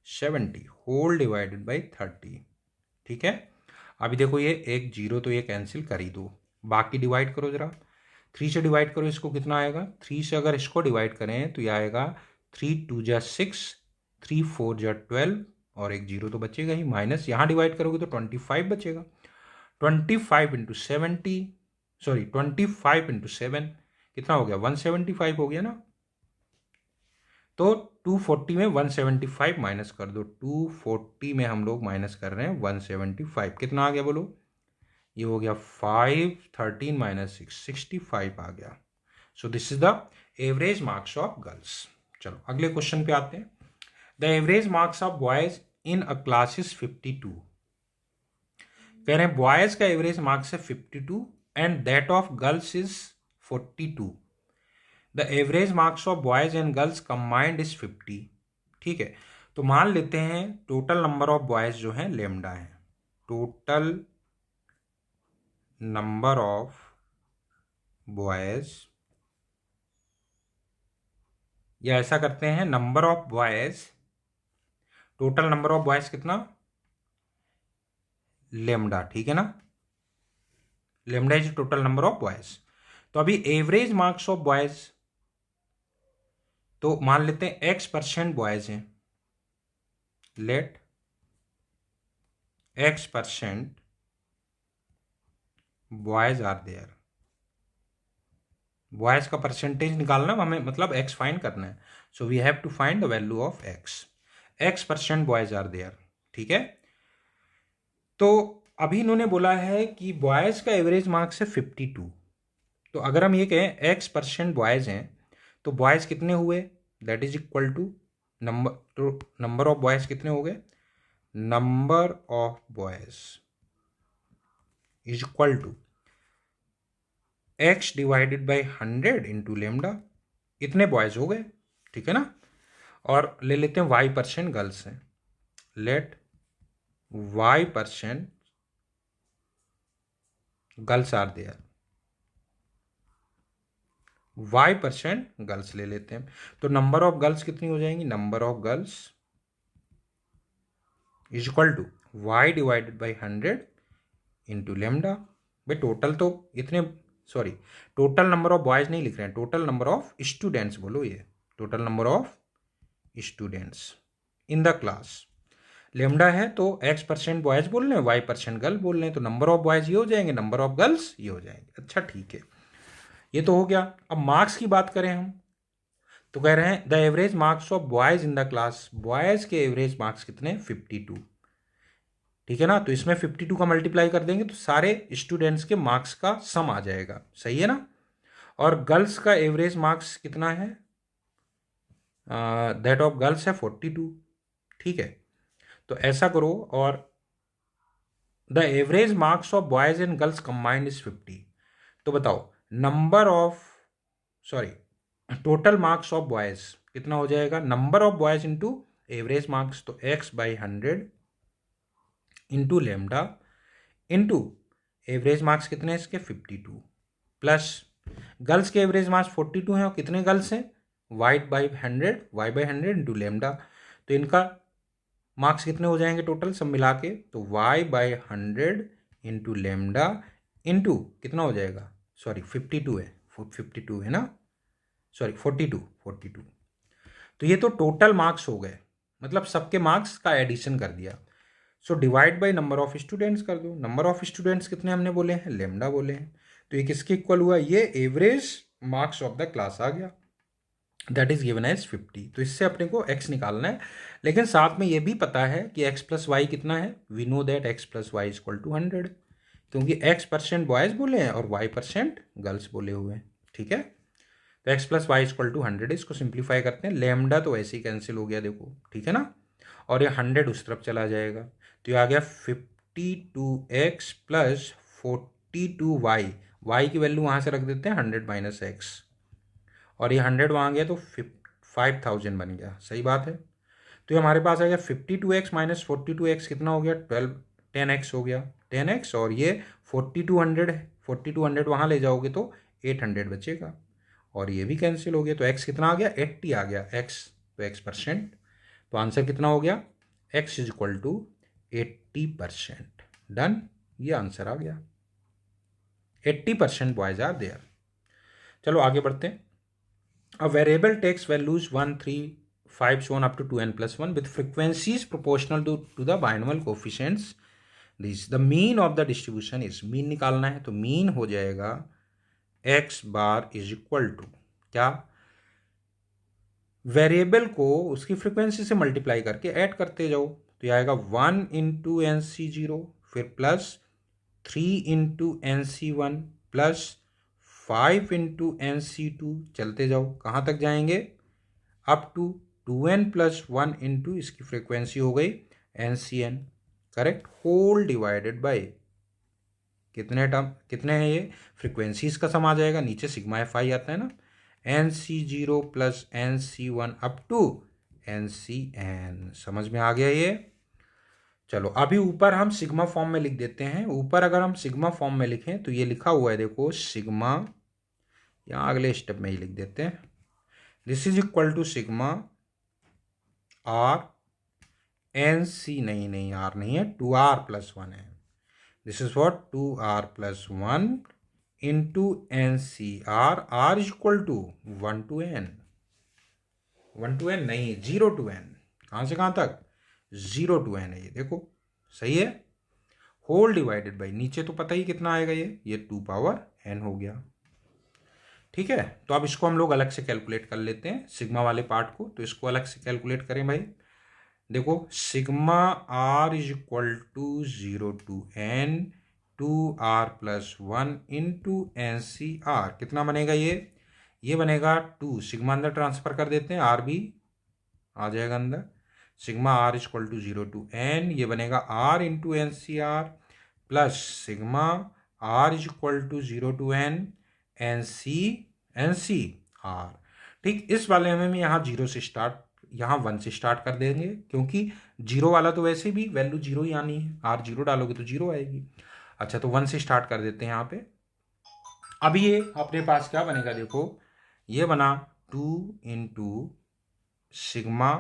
S1: 70 whole divided by 30, ठीक है। अभी देखो ये एक जीरो तो ये कैंसिल कर ही दो, बाकी डिवाइड करो जरा, 3 से डिवाइड करो इसको, कितना आएगा, 3 से अगर इसको डिवाइड करें तो ये आएगा 3 2 जा 6, 3 4 जा 12, और एक जीरो तो बचेगा ही, माइनस यहाँ डिवाइड करोगे तो 25 बचेगा, 25 इंटू 70, सॉरी 25 इंटू 7 कितना हो गया, 175 हो गया ना। तो 240 में 175 माइनस कर दो, 240 में हम लोग माइनस कर रहे हैं 175, कितना आ गया बोलो, ये हो गया 5, 13 माइनस 6, 65 आ गया। सो this is the average marks of girls. चलो अगले क्वेश्चन पे आते हैं। The average marks of boys in a class is 52। कह रहे हैं बॉयज का एवरेज मार्क्स है 52 and that of girls is 42। The average marks of boys and girls combined is 50। ठीक है, तो मान लेते हैं टोटल नंबर ऑफ बॉयज जो है लेमडा है, टोटल नंबर ऑफ बॉयज, या ऐसा करते हैं number of boys, total number of boys कितना, लेमडा, ठीक है ना, lambda is total number of boys. तो अभी एवरेज मार्क्स ऑफ बॉयज, तो मान लेते हैं x% बॉयज हैं, let x% boys are there, boys का परसेंटेज निकालना हमें, मतलब x फाइंड करना है, so we have to find the value of x% boys are there, ठीक है। तो अभी इन्होंने बोला है कि बॉयज का एवरेज मार्क्स है 52, तो अगर हम ये कहें x% बॉयज हैं तो बॉयज कितने हुए, that is equal to number, तो नंबर ऑफ बॉयज कितने हो गए, number of boys is equal to x divided by 100 into lambda, इतने बॉयज हो गए, ठीक है ना। और ले लेते हैं y% गर्ल्स हैं, let y% girls are there, y% girls ले लेते हैं, तो नंबर ऑफ गर्ल्स कितनी हो जाएंगी, number of girls is equal to y divided by 100 into lambda. भाई टोटल तो इतने, sorry total number of boys नहीं लिख रहे हैं, टोटल नंबर ऑफ स्टूडेंट्स बोलो, ये total number of students in the class, lambda है तो x% बॉयज बोल रहे हैं, y% गर्ल बोल रहे हैं, तो नंबर ऑफ बॉयज ये हो जाएंगे, नंबर ऑफ गर्ल्स ये हो जाएंगे। अच्छा ठीक है, ये तो हो गया। अब मार्क्स की बात करें हम, तो कह रहे हैं the average marks of boys in the class, boys के एवरेज मार्क्स कितने, 52, ठीक है ना। तो इसमें 52 का मल्टीप्लाई कर देंगे तो सारे स्टूडेंट्स के मार्क्स का सम आ जाएगा, सही है ना। और गर्ल्स का एवरेज मार्क्स कितना है, दैट ऑफ गर्ल्स है 42, ठीक है। तो ऐसा करो, और the average marks of boys and girls combined is 50, तो बताओ number of, sorry total marks of boys कितना हो जाएगा, number of boys into average marks, तो x/100 into lambda into average marks कितने इसके 52 प्लस गर्ल्स के एवरेज मास 42 हैं और कितने गर्ल्स हैं, y/100 इंटू लेमडा। तो इनका मार्क्स कितने हो जाएंगे टोटल सब मिला के, तो y/100 इंटू लेमडा इंटू कितना हो जाएगा, सॉरी 52 है ना, सॉरी 42। तो ये तो टोटल मार्क्स हो गए, मतलब सबके मार्क्स का एडिशन कर दिया। So divide by number of students कर दो। नंबर ऑफ स्टूडेंट्स कितने हमने बोले हैं, लेमडा बोले हैं। तो ये किसके इक्वल हुआ, ये average marks of the class आ गया, दैट इज गिवन एज 50। तो इससे अपने को x निकालना है, लेकिन साथ में ये भी पता है कि x प्लस वाई कितना है, we know that x plus y equal to 100, क्योंकि x% बॉयज़ बोले हैं और y% गर्ल्स बोले हुए हैं। ठीक है, तो x plus y equal to 100, इसको सिंप्लीफाई करते हैं। लेमडा तो ऐसे ही कैंसिल हो गया देखो, ठीक है ना, और ये 100 उस तरफ चला जाएगा, तो ये आ गया 52x प्लस 42y। y की वैल्यू वहाँ से रख देते हैं 100 माइनस x, और ये 100 वहाँ गया तो 5000 बन गया, सही बात है। तो ये हमारे पास आ गया 52x माइनस 42x कितना हो गया, 10x हो गया, 10x, और ये 4200 है, 4200 वहाँ ले जाओगे तो 800 बचेगा, और ये भी कैंसिल हो गया, तो x कितना आ गया, 80 आ गया, x तो x%। तो आंसर कितना हो गया, x is equal to 80%। Done, ये आंसर आ गया, 80% बॉयज आर देयर। चलो आगे बढ़ते हैं। A variable takes values 1, 3, 5 so on up to 2n plus 1 with frequencies proportional to the binomial coefficients. This the mean of the distribution is, mean निकालना है, तो mean हो जाएगा x bar is equal to क्या, variable को उसकी frequency से multiply करके ऐड करते जाओ, तो ये आएगा 1 इंटू NC0, फिर plus 3 into NC1 plus 5 into NC2, चलते जाओ कहाँ तक जाएंगे, up to 2n plus 1 into इसकी फ्रीक्वेंसी हो गई NCN, correct, whole divided by कितने टर्म, कितने हैं ये, फ्रीक्वेंसीज का सम आ जाएगा, नीचे सिग्मा FI आता है ना, NC0 plus NC1 up to NCN। समझ में आ गया ये। चलो अभी ऊपर हम सिग्मा फॉर्म में लिख देते हैं। ऊपर अगर हम सिग्मा फॉर्म में लिखें तो ये लिखा हुआ है देखो, सिग्मा, यहाँ अगले स्टेप में ही लिख देते हैं, this is equal to sigma R NC, नहीं R नहीं है, 2R प्लस 1 है, this is what 2R plus 1 into NCR, R is equal to 1 to n, 1 to n नहीं, 0 to n, कहाँ से कहाँ तक, 0 to n है, ये देखो सही है, होल डिवाइडेड बाई, नीचे तो पता ही कितना आएगा, ये 2 पावर n हो गया। ठीक है, तो अब इसको हम लोग अलग से कैलकुलेट कर लेते हैं, सिग्मा वाले पार्ट को, तो इसको अलग से कैलकुलेट करें भाई। देखो sigma R is equal to 0 to n 2R plus 1 into NCR, कितना बनेगा ये बनेगा 2, सिग्मा अंदर ट्रांसफर कर देते हैं, R भी आ जाएगा अंदर, sigma R is equal to 0 to n, ये बनेगा R into NCR plus sigma R is equal to 0 to n NCR। ठीक, इस वाले में यहाँ 0 से स्टार्ट, यहाँ 1 से स्टार्ट कर देंगे, क्योंकि 0 वाला तो वैसे भी वैल्यू 0 ही आनी है, R 0 डालोगे तो 0 आएगी। अच्छा, तो 1 से स्टार्ट कर देते हैं यहाँ पे। अभी ये अपने पास क्या बनेगा, देखो ये बना 2 into sigma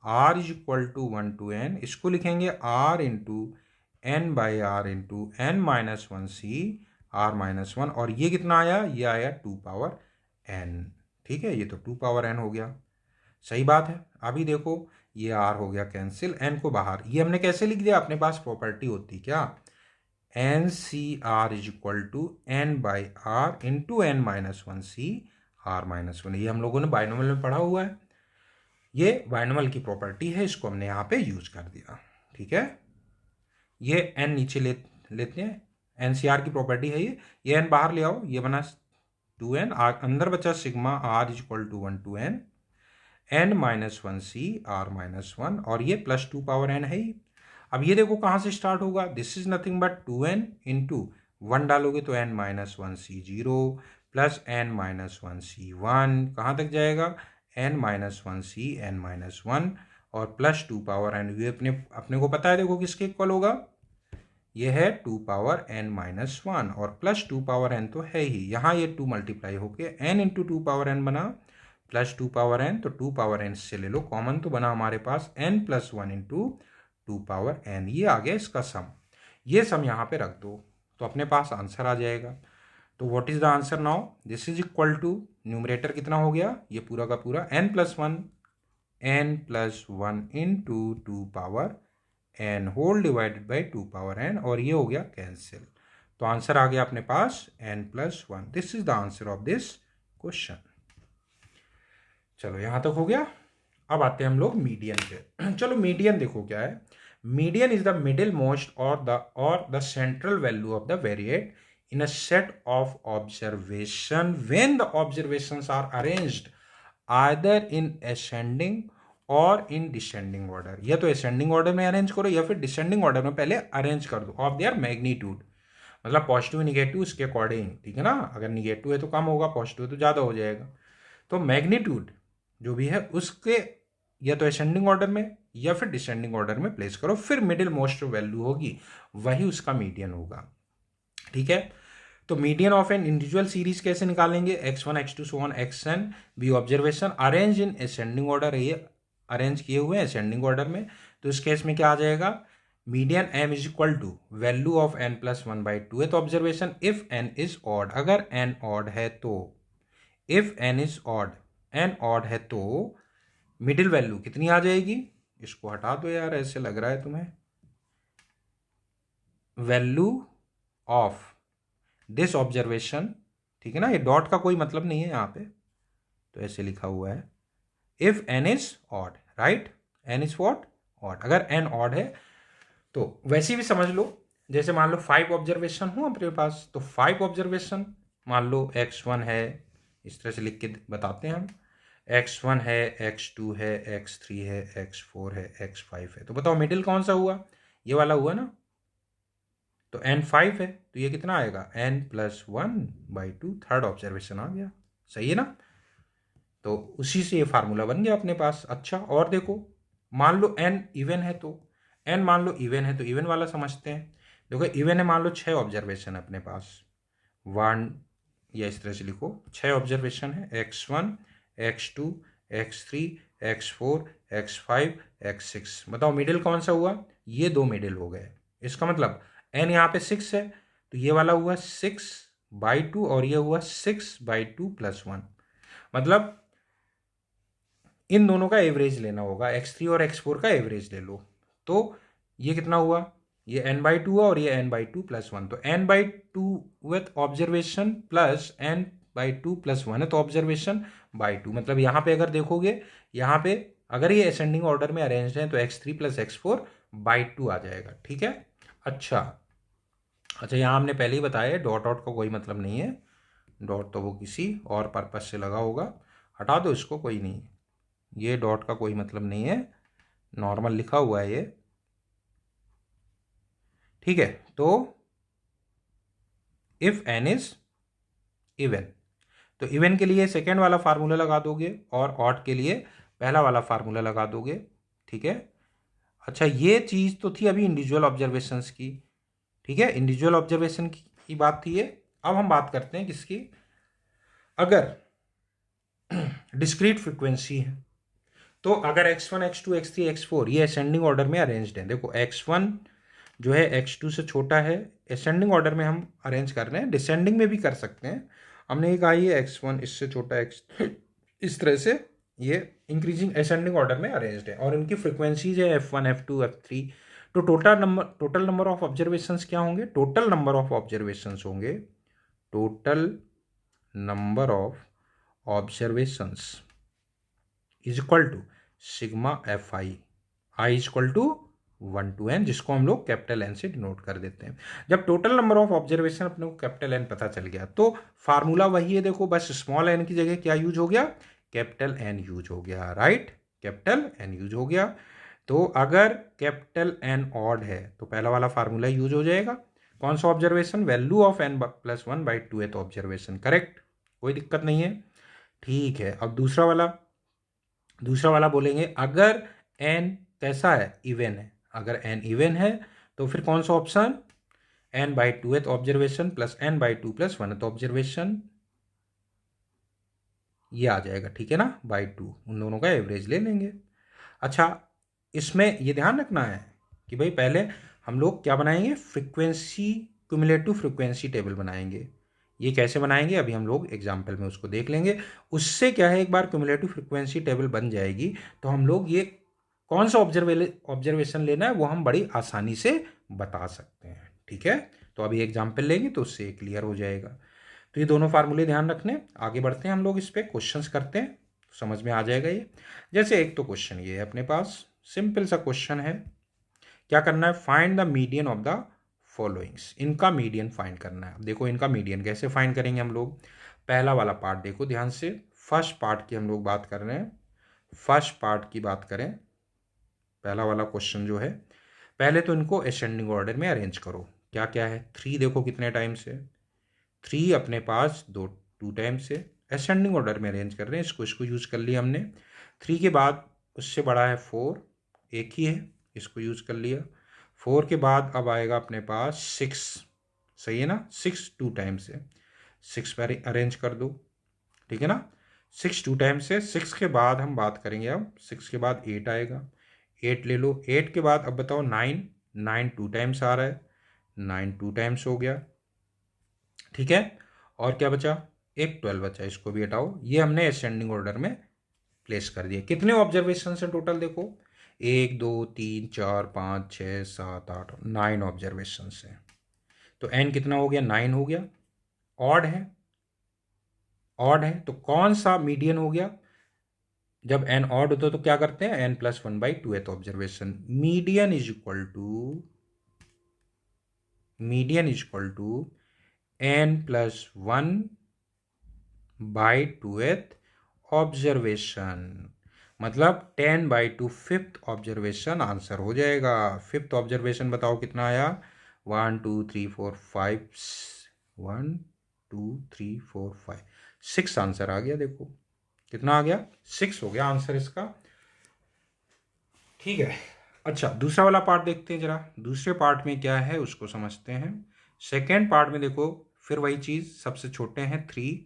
S1: R is equal to 1 to n, इसको लिखेंगे R into n by R into n minus 1C R minus 1, और ये कितना आया, ये आया 2 पावर n। ठीक है, ये तो 2 पावर n हो गया, सही बात है। अभी देखो ये R हो गया कैंसिल, n को बाहर, ये हमने कैसे लिख दिया, अपने पास प्रॉपर्टी होती क्या, NCR is equal to n by R into n minus 1C R minus 1, ये हम लोगों ने बाइनोमियल में पढ़ा हुआ है, ये बाइनोमियल की प्रॉपर्टी है, इसको हमने यहाँ पे यूज कर दिया। ठीक है, ये n नीचे लेते हैं, NCR की प्रॉपर्टी है ये n बाहर ले आओ, ये बना 2n, अंदर बचा sigma R is equal to 1 to n minus 1C R minus 1, और ये प्लस 2 पावर n है ही। अब ये देखो कहाँ से स्टार्ट होगा, this is nothing but 2n into 1 डालोगे तो n minus 1C 0 plus n minus 1C 1, कहाँ तक जाएगा, n minus 1C n minus 1 और प्लस 2 पावर n, ये अपने को पता है देखो किसके इक्वल होगा, ये है 2 पावर n माइनस 1 और प्लस 2 पावर n तो है ही, यहाँ ये 2 मल्टीप्लाई होके n इंटू 2 पावर n बना प्लस 2 पावर n, तो 2 पावर n से ले लो कॉमन, तो बना हमारे पास n plus 1 into 2 power n। ये आ गया इसका सम। ये सम यहाँ पे रख दो तो अपने पास आंसर आ जाएगा। तो what is the answer now? This is equal to, numerator कितना हो गया ये पूरा का पूरा n plus 1 into 2 power n whole divided by 2 power n, और ये हो गया कैंसिल। तो आंसर आ गया अपने पास n plus 1। This is the answer of this question. चलो यहां तक हो गया। अब आते हैं हम लोग मीडियन पे। चलो मीडियन देखो क्या है। Median is the middle most or the central value of the variate in a set of observation when the observations are arranged either in ascending और in descending order। या तो ascending order में arrange करो या फिर descending order में पहले arrange कर दो ऑफ देयर मैग्नीट्यूड, मतलब पॉजिटिव निगेटिव इसके अकॉर्डिंग, ठीक है ना। अगर निगेटिव है तो कम होगा, पॉजिटिव है तो ज़्यादा हो जाएगा। तो मैग्नीट्यूड जो भी है उसके या तो असेंडिंग ऑर्डर में या फिर डिसेंडिंग ऑर्डर में प्लेस करो, फिर मिडिल मोस्ट वैल्यू होगी वही उसका मीडियन होगा, ठीक है। तो median of an individual series कैसे निकालेंगे? x1 x2 so on xn be observation arrange in ascending order, ये अरेंज किए हुए हैं असेंडिंग ऑर्डर में। तो इस केस में क्या आ जाएगा? Median m is equal to value of n plus 1/2 है तो observation if n is odd, अगर n ऑड है तो, if n is odd, n odd है तो मिडिल वैल्यू कितनी आ जाएगी? इसको हटा दो यार, ऐसे लग रहा है तुम्हें। वैल्यू ऑफ दिस ऑब्जर्वेशन, ठीक है ना, ये डॉट का कोई मतलब नहीं है यहाँ पे, तो ऐसे लिखा हुआ है if n is odd, right, n is what? Odd. अगर n ऑड है तो वैसे भी समझ लो, जैसे मान लो 5 ऑब्जर्वेशन हो अपने पास, तो 5 ऑब्जर्वेशन मान लो x1 है, इस तरह से लिख के बताते हैं हम, x1 है, x2 है, x3 है, x4 है, x5 है। तो बताओ मिडिल कौन सा हुआ? ये वाला हुआ ना। तो n5 है तो ये कितना आएगा? n प्लस 1/2, थर्ड ऑब्जर्वेशन आ गया, सही है ना। तो उसी से ये फार्मूला बन गया अपने पास। अच्छा और देखो, मान लो n इवन है तो, n मान लो इवन है तो इवन वाला समझते हैं। देखो इवन है, मान लो 6 ऑब्जर्वेशन है अपने पास, 1 या इस तरह से लिखो, 6 ऑब्जर्वेशन है, x1 x2 x3 x4 x5 x6। बताओ मिडिल कौन सा हुआ? ये दो मिडिल हो गए। इसका मतलब n यहाँ पे 6 है तो ये वाला हुआ 6/2 और ये हुआ 6/2 प्लस 1। मतलब इन दोनों का एवरेज लेना होगा, x3 और x4 का एवरेज ले लो। तो ये कितना हुआ? ये n/2 हुआ और ये n/2 प्लस 1। तो n/2 with observation plus n/2 plus 1 है तो ऑब्जर्वेशन बाई 2। मतलब यहाँ पे अगर देखोगे, यहाँ पे अगर ये असेंडिंग ऑर्डर में अरेंज है तो x3 प्लस x4/2 आ जाएगा, ठीक है। अच्छा यहाँ हमने पहले ही बताया डॉट डॉट का कोई मतलब नहीं है, डॉट तो वो किसी और पर्पज से लगा होगा, हटा दो इसको, कोई नहीं, ये डॉट का कोई मतलब नहीं है, नॉर्मल लिखा हुआ है ये, ठीक है। तो इफ n इज इवन, तो इवन के लिए सेकेंड वाला फार्मूला लगा दोगे और ऑड के लिए पहला वाला फार्मूला लगा दोगे, ठीक है। अच्छा ये चीज तो थी अभी इंडिविजुअल ऑब्जर्वेशंस की, ठीक है, इंडिविजुअल ऑब्जर्वेशन की बात थी ये। अब हम बात करते हैं किसकी? अगर डिस्क्रीट फ्रीक्वेंसी है तो अगर x1 x2 x3 x4 ये असेंडिंग ऑर्डर में अरेंज्ड है, देखो x1 जो है x2 से छोटा है, असेंडिंग ऑर्डर में हम अरेंज कर रहे हैं, डिसेंडिंग में भी कर सकते हैं। हमने ये कहा ये x1 इससे छोटा x, इस तरह से ये इंक्रीजिंग असेंडिंग ऑर्डर में अरेंज्ड है और इनकी फ्रीक्वेंसीज है f1 f2 f3। तो टोटल नंबर ऑफ ऑब्जर्वेशंस क्या होंगे? टोटल नंबर ऑफ ऑब्जर्वेशंस होंगे, total number of observations is equal to sigma fi, i is equal to 1 to n, जिसको हम लोग कैपिटल n से डिनोट कर देते हैं। जब टोटल नंबर ऑफ ऑब्जर्वेशन अपने को कैपिटल n पता चल गया तो फार्मूला वही है, देखो बस स्मॉल n की जगह क्या यूज हो गया? कैपिटल n यूज हो गया, राइट, कैपिटल n यूज हो गया। तो अगर कैपिटल n ऑड है तो पहला वाला फार्मूला यूज हो जाएगा। कौन सा observation? Value of n plus 1/2 है तो ऑब्जर्वेशन करेक्ट, कोई दिक्कत नहीं है, ठीक है। अब दूसरा वाला बोलेंगे अगर n कैसा है? इवन है। अगर n इवन है तो फिर कौन सा option? n/2th observation plus n/2 plus 1th observation, ये आ जाएगा, ठीक है ना, बाई 2, उन दोनों का एवरेज ले लेंगे। अच्छा, इसमें ये ध्यान रखना है कि भाई पहले हम लोग क्या बनाएंगे, फ्रीक्वेंसी, क्यूमुलेटिव फ्रीक्वेंसी टेबल बनाएंगे। ये कैसे बनाएंगे अभी हम लोग एग्जाम्पल में उसको देख लेंगे। उससे क्या है, एक बार क्यूमुलेटिव फ्रीक्वेंसी टेबल बन जाएगी तो हम लोग ये कौन सा ऑब्जर्वेशन लेना है वो हम बड़ी आसानी से बता सकते हैं, ठीक है। तो अभी एग्जाम्पल लेंगे तो उससे क्लियर हो जाएगा। तो ये दोनों फार्मूले ध्यान रखने, आगे बढ़ते हैं हम लोग, इस पर क्वेश्चंस करते हैं, समझ में आ जाएगा ये। जैसे एक तो क्वेश्चन ये है अपने पास, सिंपल सा क्वेश्चन है, क्या करना है, find the median of the followings, इनका मीडियन फाइंड करना है। अब देखो इनका मीडियन कैसे फाइंड करेंगे हम लोग, पहला वाला पार्ट देखो ध्यान से, फर्स्ट पार्ट की हम लोग बात कर रहे हैं। फर्स्ट पार्ट की बात करें, पहला वाला क्वेश्चन जो है, पहले तो इनको असेंडिंग ऑर्डर में अरेंज करो। क्या क्या है, 3 देखो कितने टाइम से, 3 अपने पास 2 टाइम से, असेंडिंग ऑर्डर में अरेंज कर रहे हैं, इसको यूज़ कर लिया हमने। 3 के बाद उससे बड़ा है 4, एक ही है, इसको यूज़ कर लिया। 4 के बाद अब आएगा अपने पास 6, सही है ना, 6 2 टाइम से, 6 पर अरेंज कर दो, ठीक है ना, 6 2 टाइम से। 6 के बाद हम बात करेंगे, अब 6 के बाद 8 आएगा, 8 ले लो। 8 के बाद अब बताओ 9, 9 2 टाइम्स आ रहा है, 9 2 टाइम्स हो गया, ठीक है। और क्या बचा, एक 12 बचा, इसको भी हटाओ। ये हमने असेंडिंग ऑर्डर में प्लेस कर दिया। कितने ऑब्जर्वेशन है टोटल देखो, 1 2 3 4 5 6 7 8 9 ऑब्जर्वेशन है। तो n कितना हो गया, 9 हो गया, ऑड है, ऑड है, तो कौन सा मीडियन हो गया, जब n ऑड होता है तो क्या करते हैं, n+1/2th observation, median is equal to, median is equal to n+1/2th observation, मतलब 10/2 5th ऑब्जर्वेशन आंसर हो जाएगा। 5th ऑब्जर्वेशन बताओ कितना आया, 1 2 3 4 5, 1 2 3 4 5 6 आंसर आ गया। देखो कितना आ गया, 6 हो गया आंसर इसका, ठीक है। अच्छा, दूसरा वाला पार्ट देखते हैं जरा, दूसरे पार्ट में क्या है उसको समझते हैं। सेकेंड पार्ट में देखो फिर वही चीज, सबसे छोटे हैं 3,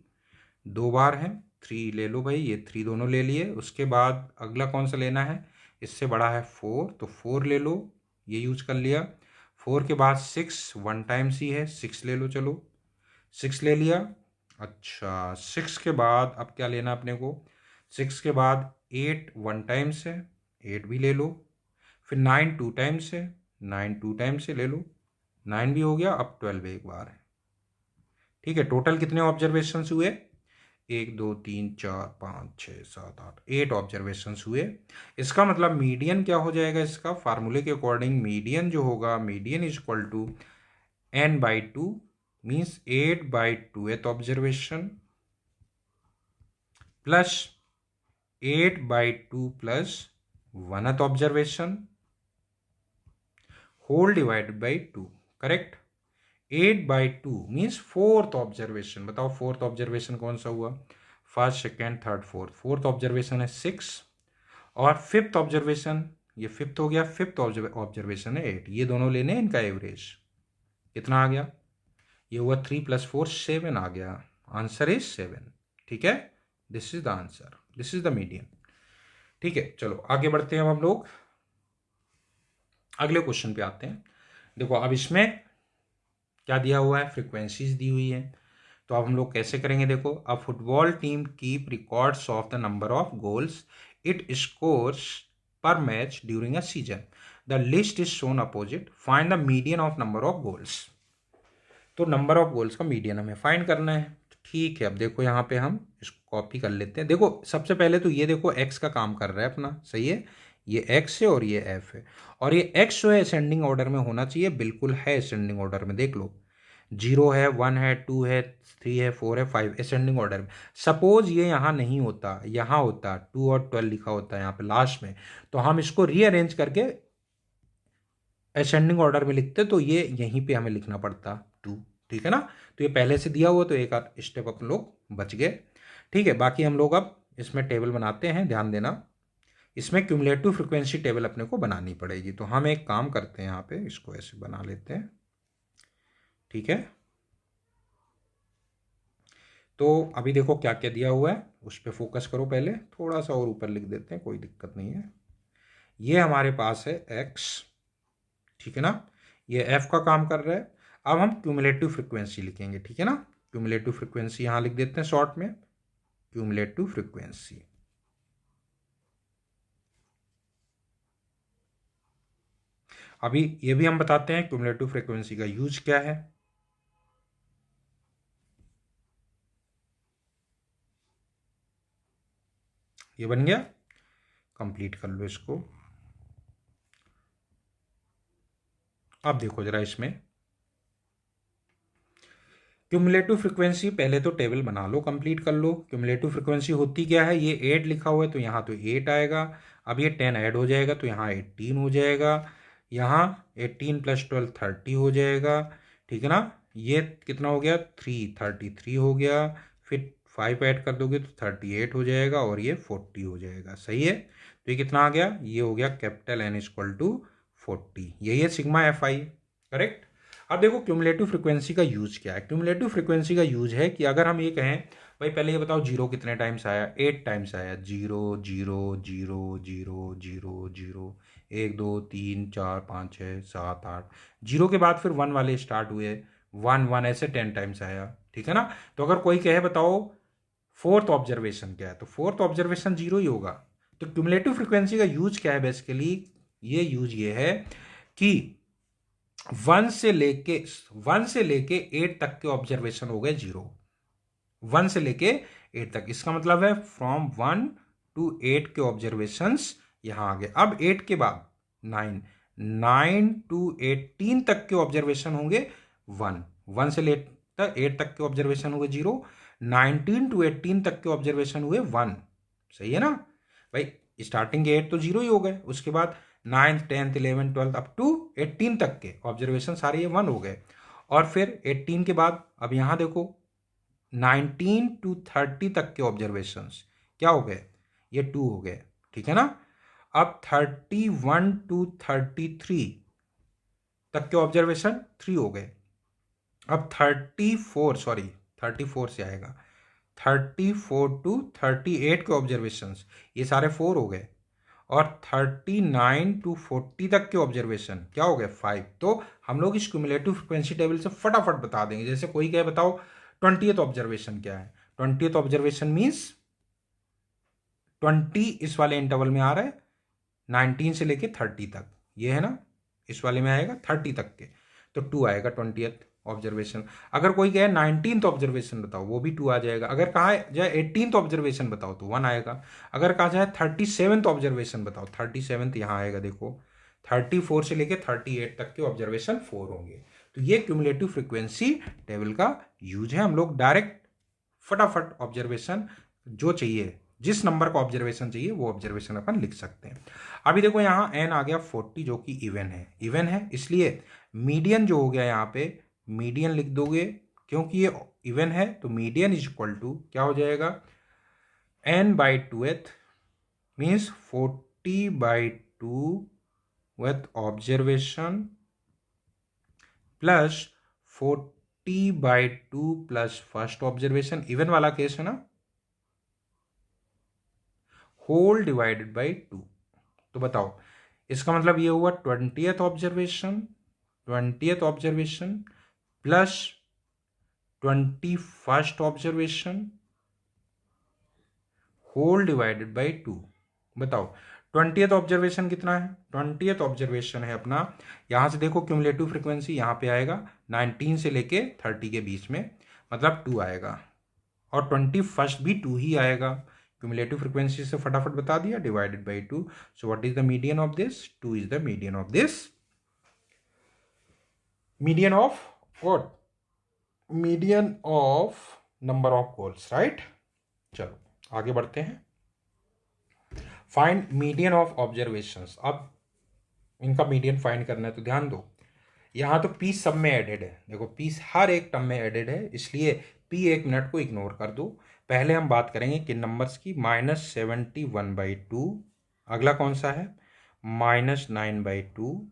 S1: 2 बार है, 3 ले लो भाई, ये 3 दोनों ले लिए। उसके बाद अगला कौन सा लेना है, इससे बड़ा है 4, तो 4 ले लो, ये यूज कर लिया। 4 के बाद 6 1 टाइम्स ही है, 6 ले लो, चलो 6 ले लिया। अच्छा, 6 के बाद अब क्या लेना अपने को, 6 के बाद 8 1 टाइम्स है, 8 भी ले लो। फिर 9 2 टाइम्स है, 9 2 टाइम्स से ले लो, 9 भी हो गया। अब 12 एक बार है, ठीक है। टोटल कितने ऑब्जर्वेशन हुए, 1 2 3 4 5 6 7 8, 8 ऑब्जर्वेशन हुए। इसका मतलब मीडियन क्या हो जाएगा, इसका फार्मूले के अकॉर्डिंग मीडियन जो होगा, median is equal to n/2, means 8/2th observation plus 8/2 plus 1th observation whole divided by 2, correct. 8/2 means 4th observation, बताओ 4th ऑब्जर्वेशन कौन सा हुआ, first second third fourth, 4th observation है 6, और 5th ऑब्जर्वेशन, ये 5th हो गया, 5th ऑब्जर्वेशन है 8, ये दोनों लेने इनका एवरेज कितना आ गया, ये हुआ 3 + 4 7 आ गया, आंसर इज 7, ठीक है। This is the answer, this is the median, ठीक है। चलो आगे बढ़ते हैं हम लोग, अगले क्वेश्चन पे आते हैं। देखो अब इसमें क्या दिया हुआ है, फ्रीक्वेंसीज दी हुई है, तो अब हम लोग कैसे करेंगे, देखो, a football team keep records of the number of goals it scores per match during a season, the list is shown opposite, find the median of number of goals. तो नंबर ऑफ गोल्स का median हमें find करना है, ठीक है। अब देखो यहाँ पे हम इसको कॉपी कर लेते हैं। देखो सबसे पहले तो ये देखो एक्स का काम कर रहा है अपना, सही है, ये एक्स है और ये एफ है, और ये एक्स जो है असेंडिंग ऑर्डर में होना चाहिए, बिल्कुल है असेंडिंग ऑर्डर में, देख लो 0 है, 1 है, 2 है, 3 है, 4 है, 5 असेंडिंग ऑर्डर में। सपोज ये यहाँ नहीं होता, यहाँ होता 2 और 12 लिखा होता है यहाँ पे लास्ट में, तो हम इसको रीअरेंज करके असेंडिंग ऑर्डर में लिखते, तो ये यहीं पे हमें लिखना पड़ता 2, ठीक है ना। तो ये पहले से दिया हुआ, तो एक आध स्टेप अपन लोग बच गए, ठीक है। बाकी हम लोग अब इसमें टेबल बनाते हैं, ध्यान देना, इसमें क्यूमुलेटिव फ्रीक्वेंसी टेबल अपने को बनानी पड़ेगी। तो हम एक काम करते हैं, यहाँ पे इसको ऐसे बना लेते हैं, ठीक है, तो अभी देखो क्या क्या दिया हुआ है, उस पर फोकस करो। पहले थोड़ा सा और ऊपर लिख देते हैं, कोई दिक्कत नहीं है। ये हमारे पास है x, ठीक है ना, ये f का काम कर रहा है। अब हम क्यूमुलेटिव फ्रीक्वेंसी लिखेंगे, ठीक है ना। क्यूमुलेटिव फ्रीक्वेंसी यहां लिख देते हैं शॉर्ट में, क्यूमुलेटिव फ्रीक्वेंसी। अभी ये भी हम बताते हैं क्यूमुलेटिव फ्रीक्वेंसी का यूज क्या है। ये बन गया, कंप्लीट कर लो इसको। अब देखो जरा इसमें क्यूमुलेटिव फ्रीक्वेंसी, पहले तो टेबल बना लो, कंप्लीट कर लो। क्यूमुलेटिव फ्रीक्वेंसी होती क्या है, ये 8 लिखा हुआ है तो यहाँ तो 8 आएगा। अब ये 10 ऐड हो जाएगा तो यहाँ 18 हो जाएगा, यहाँ 18 + 12 30 हो जाएगा, ठीक है ना। ये कितना हो गया, 33 हो गया। फिर 5 ऐड कर दोगे तो 38 हो जाएगा, और ये 40 हो जाएगा। सही है, तो ये कितना आ गया, ये हो गया कैपिटल N = 40। यही है सिग्मा FI, करेक्ट। अब देखो क्यूमुलेटिव फ्रीक्वेंसी का यूज क्या है। क्यूमुलेटिव फ्रीक्वेंसी का यूज है कि अगर हम ये कहें भाई पहले ये बताओ जीरो कितने टाइम्स आया, 8 टाइम्स आया। 0 0 0 0 0 0, 1 2 3 4 5 6 7 8, जीरो के बाद फिर 1 वाले स्टार्ट हुए, 1 1 ऐसे 10 टाइम्स आया, ठीक है ना। तो अगर कोई कहे बताओ फोर्थ ऑब्जर्वेशन क्या है, तो फोर्थ ऑब्जर्वेशन 0 ही होगा। तो क्यूमुलेटिव फ्रीक्वेंसी का यूज क्या है, बेसिकली ये यूज ये है कि 1 से लेके 8 तक के ऑब्जर्वेशन हो गए 0। 1 से लेके 8 तक, इसका मतलब है फ्रॉम 1 to 8 के ऑब्जर्वेशंस यहां आ गए। अब 8 के बाद 9 to 18 तक के ऑब्जर्वेशन होंगे 1। 1 से लेकर 8 तक के ऑब्जर्वेशन हुए 0, 19 to 18 तक के ऑब्जर्वेशन हुए 1। सही है ना भाई, स्टार्टिंग के 8 तो 0 ही हो गए, उसके बाद 9th 10th 11th 12th up to 18 तक के ऑब्जर्वेशन सारे ये 1 हो गए। और फिर 18 के बाद अब यहां देखो 19 to 30 तक के ऑब्जर्वेशंस क्या हो गए, ये 2 हो गए, ठीक है ना। अब 31 to 33 तक के ऑब्जर्वेशन 3 हो गए। अब 34 से आएगा, 34 to 38 के ऑब्जर्वेशंस ये सारे 4 हो गए। और 39 to 40 तक के ऑब्जर्वेशन क्या हो गए, 5। तो हम लोग इस क्यूमुलेटिव फ्रीक्वेंसी टेबल से फटाफट बता देंगे। जैसे कोई कहे बताओ 20th ऑब्जर्वेशन क्या है, 20th ऑब्जर्वेशन मीन्स 20 इस वाले इंटरवल में आ रहा है, 19 से लेके 30 तक, ये है ना, इस वाले में आएगा 30 तक के, तो 2 आएगा 20th ऑब्जर्वेशन। अगर कोई कहे 19th ऑब्जर्वेशन बताओ, वो भी 2 आ जाएगा। अगर कहा जाए 18th ऑब्जर्वेशन बताओ तो 1 आएगा। अगर कहा जाए 37th ऑब्जर्वेशन बताओ, 37th यहाँ आएगा देखो, 34 से लेके 38 तक के ऑब्जर्वेशन 4 होंगे। तो ये क्यूमुलेटिव फ्रीक्वेंसी टेबल का यूज है। हम लोग डायरेक्ट फटाफट ऑब्जर्वेशन जो चाहिए, जिस नंबर का ऑब्जर्वेशन चाहिए वो ऑब्जर्वेशन अपन लिख सकते हैं। अभी देखो यहाँ n आ गया 40 जो कि इवन है, इसलिए मीडियन जो हो गया यहाँ पे मीडियन लिख दोगे, क्योंकि ये इवन है तो मीडियन = क्या हो जाएगा, n/2th means 40/2th observation plus 40/2 plus first observation, even वाला केस है ना, होल डिवाइडेड बाई 2। तो बताओ इसका मतलब ये हुआ 20th observation plus 21st observation whole divided by 2। बताओ 20th ऑब्जर्वेशन कितना है, 20th ऑब्जर्वेशन है अपना, यहां से देखो क्यूमुलेटिव फ्रीक्वेंसी यहां पे आएगा 19 से लेके 30 के बीच में, मतलब 2 आएगा। और 21st भी 2 ही आएगा। क्यूमुलेटिव फ्रीक्वेंसी से फटाफट बता दिया, divided by 2। So what is the median of this, 2 is the median of this, median of what, median of number of polls, right. चलो आगे बढ़ते हैं। Find median of observations. अब इनका मीडियन फाइंड करना है तो ध्यान दो, यहां तो पी सब में एडेड है, देखो पी हर एक टर्म में एडेड है, इसलिए पी 1 मिनट को इग्नोर कर दो। पहले हम बात करेंगे किन नंबर्स की, -71/2, अगला कौन सा है, -9/2,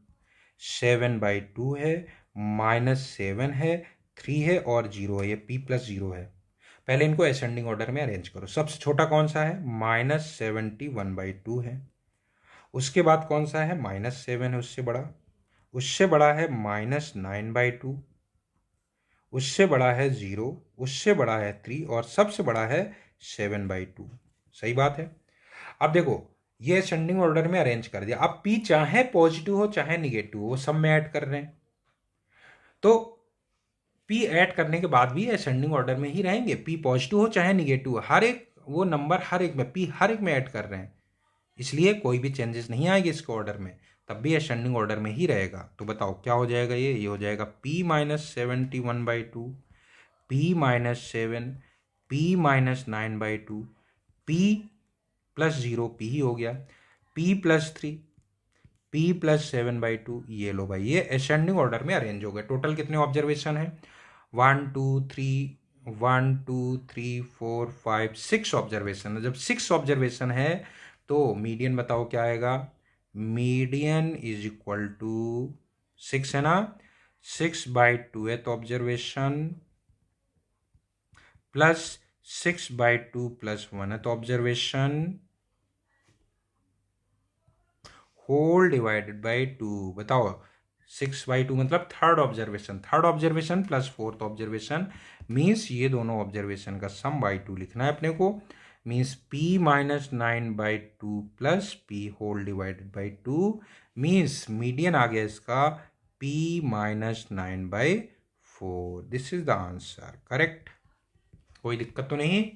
S1: 7/2 है, -7 है, 3 है और 0 है, ये p+0 है। पहले इनको असेंडिंग ऑर्डर में अरेंज करो। सबसे छोटा कौन सा है? -71/2 है। उसके बाद कौन सा है? -7 है, उससे बड़ा है -9/2, उससे बड़ा है 0, उससे बड़ा है 3 और सबसे बड़ा है 7/2। सही बात है। अब देखो ये असेंडिंग ऑर्डर में अरेंज कर दिया। अब p चाहे पॉजिटिव हो चाहे निगेटिव हो, वो सब में ऐड कर रहे हैं, तो p ऐड करने के बाद भी असेंडिंग ऑर्डर में ही रहेंगे। p पॉजिटिव हो चाहे निगेटिव हो, हर एक वो नंबर हर एक में p हर एक में ऐड कर रहे हैं, इसलिए कोई भी चेंजेस नहीं आएगी इसके ऑर्डर में, तब भी असेंडिंग ऑर्डर में ही रहेगा। तो बताओ क्या हो जाएगा? ये हो जाएगा p-71/2, p-7, p-9/2, p+0, p ही हो गया, p+3, p+7/2। ये लो भाई, ये असेंडिंग ऑर्डर में अरेंज हो गए। टोटल कितने ऑब्जर्वेशन है? 1 2 3 1 2 3 4 5 6 ऑब्जर्वेशन है। जब 6 ऑब्जर्वेशन है तो मीडियन बताओ क्या आएगा? मीडियन इज इक्वल टू 6 है ना, 6/2 observation plus 6/2 + 1 observation whole divided by 2। बताओ 6/2 मतलब third observation plus fourth observation, means ये दोनों ऑब्जर्वेशन का सम बाई 2 लिखना है अपने को। Means p-9/2 plus p whole divided by 2, means median आ गया इसका p-9/4। This is the answer, correct. कोई दिक्कत तो नहीं?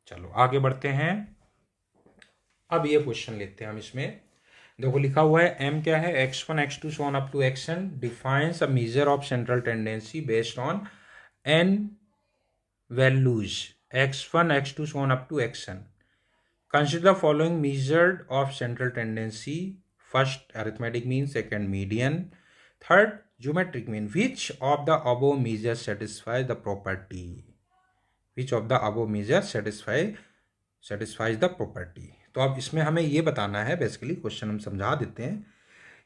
S1: चलो आगे बढ़ते हैं। अब ये क्वेश्चन लेते हैं हम। इसमें देखो लिखा हुआ है m क्या है? x1 x2 so on up to xn defines a measure of central tendency based on n values x1 x2 so on up to xn. Consider the following measured of central tendency: first arithmetic mean, second median, third geometric mean. Which of the above measures satisfies the property? Which of the above measures satisfies the property? तो अब इसमें हमें ये बताना है, basically question हम समझा देते हैं